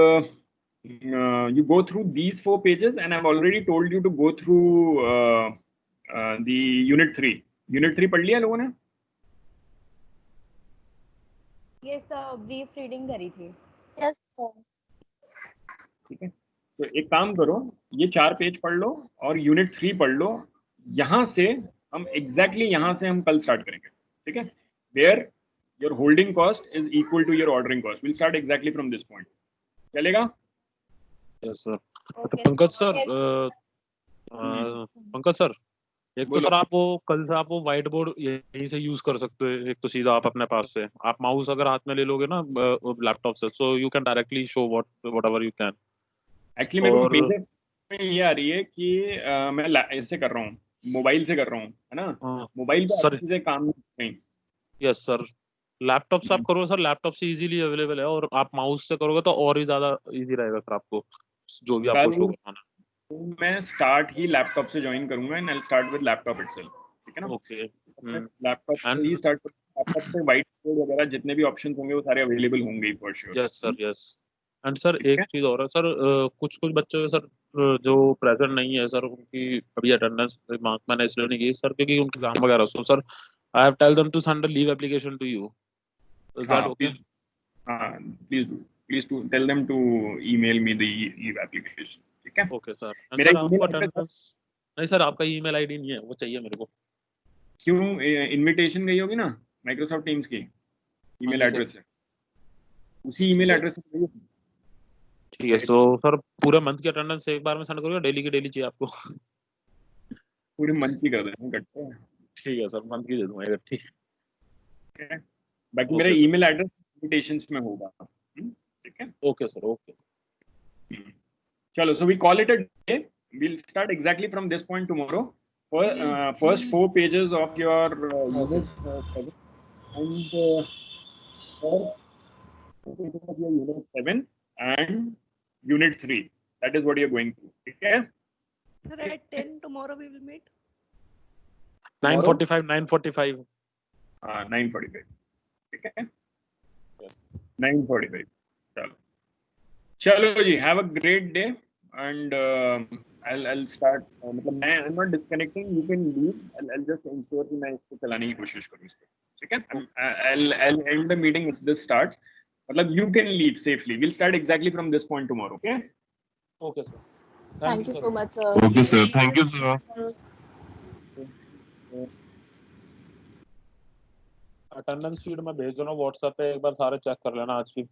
you go through these 4 pages, and I've already told you to go through the unit 3. Unit 3 पढ़ लिया लोगों ने? ये सब brief reading करी थी। Yes sir. ठीक है, तो एक काम करो, ये 4 पेज पढ़ लो और यूनिट 3 पढ़ लो। यहाँ से हम एग्जैक्टली यहाँ से हम कल स्टार्ट करेंगे, ठीक है? Where your holding cost is equal to your ordering cost, will start exactly from this point. चलेगा? Yes sir. Pankaj sir, Pankaj sir, एक तो सर आप वो कल से आप वो व्हाइट बोर्ड यहीं से यूज कर सकते हो, एक तो सीधा आप अपने पास से आप माउस अगर हाथ में ले लोगे ना लैपटॉप से, so you can directly show whatever you can. Actually मेरे को पेज में ये आ रही है कि मैं इससे कर रहा हूँ, मोबाइल से कर रहा हूँ, है ना? मोबाइल पे अच्छे से काम नहीं। यस सर, लैपटॉप से आप करोगे सर, लैपटॉप से इजीली अवेलेबल है, और आप माउस से करोगे तो और ही ज्यादा इजी रहेगा सर आपको जो भी आपको शो करवाना है। मैं स्टार्ट ही लैपटॉप से ज्वाइन करूंगा, and I will start with laptop itself, ठीक है ना? ओके। लैपटॉप से ही स्टार्ट करूंगा। लैपटॉप पे व्हाइट बोर्ड वगैरह जितने भी ऑप्शंस होंगे वो सारे अवेलेबल होंगे for sure. Yes sir, yes. And sir एक चीज और है सर, कुछ बच्चे सर जो प्रेजेंट नहीं है सर, उनकी अभी अटेंडेंस मार्क मैंने इसलिए नहीं की सर क्योंकि उनके एग्जाम वगैरह, so sir I have tell them to send a leave application to you. Is that okay? Please to tell them to email me the leave application, ठीक है? Okay sir. मेरा सर आपको attendance नहीं sir, आपका email ID नहीं है, वो चाहिए मेरे को। क्यों? इनविटेशन गई होगी ना माइक्रोसॉफ्ट टीम्स की, ईमेल एड्रेस से, उसी ईमेल एड्रेस से गई होगी। ठीक है, सो सर पूरे मंथ की अटेंडेंस एक बार में सेंड करूंगा, डेली की डेली चाहिए आपको? पूरे मंथ की कर देना इकट्ठे। ठीक है सर, मंथ की दे दूंगा इकट्ठी। बाकी मेरा ईमेल एड्रेस इनविटेशंस में होगा, ठीक है? Okay sir, okay. चलो, so we call it a day. We'll start exactly from this point tomorrow. First 4 pages of your unit 7, and of your unit 7 and unit 3. That is what you're going through. Okay? Sir, at 10 tomorrow we will meet. 9:45. 9:45. 9:45. Okay? Yes. 9:45. चलो जी, have a great day, and I'll start. मतलब I'm not disconnecting. You can leave. I'll just ensure कि मैं इसको चलाने की कोशिश करूँ इसको, ठीक है? I'll end the meeting as this starts. मतलब you can leave safely. We'll start exactly from this point tomorrow. Okay? Okay sir. Thank you so much, sir. Okay sir. Thank you sir. Attendance sheet में भेज रहा हूँ WhatsApp पे, एक बार सारे check कर लेना आज की।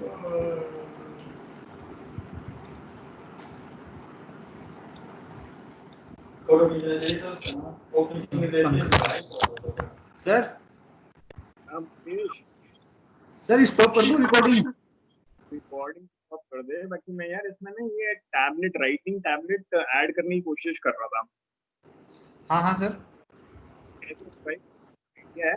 सर मुकेश सर स्टॉप कर दो रिकॉर्डिंग। रिकॉर्डिंग स्टॉप कर दे। बाकी मैं यार इसमें ना ये टैबलेट राइटिंग टैबलेट ऐड करने की कोशिश कर रहा था। हाँ हाँ सर। कैसे भाई क्या है?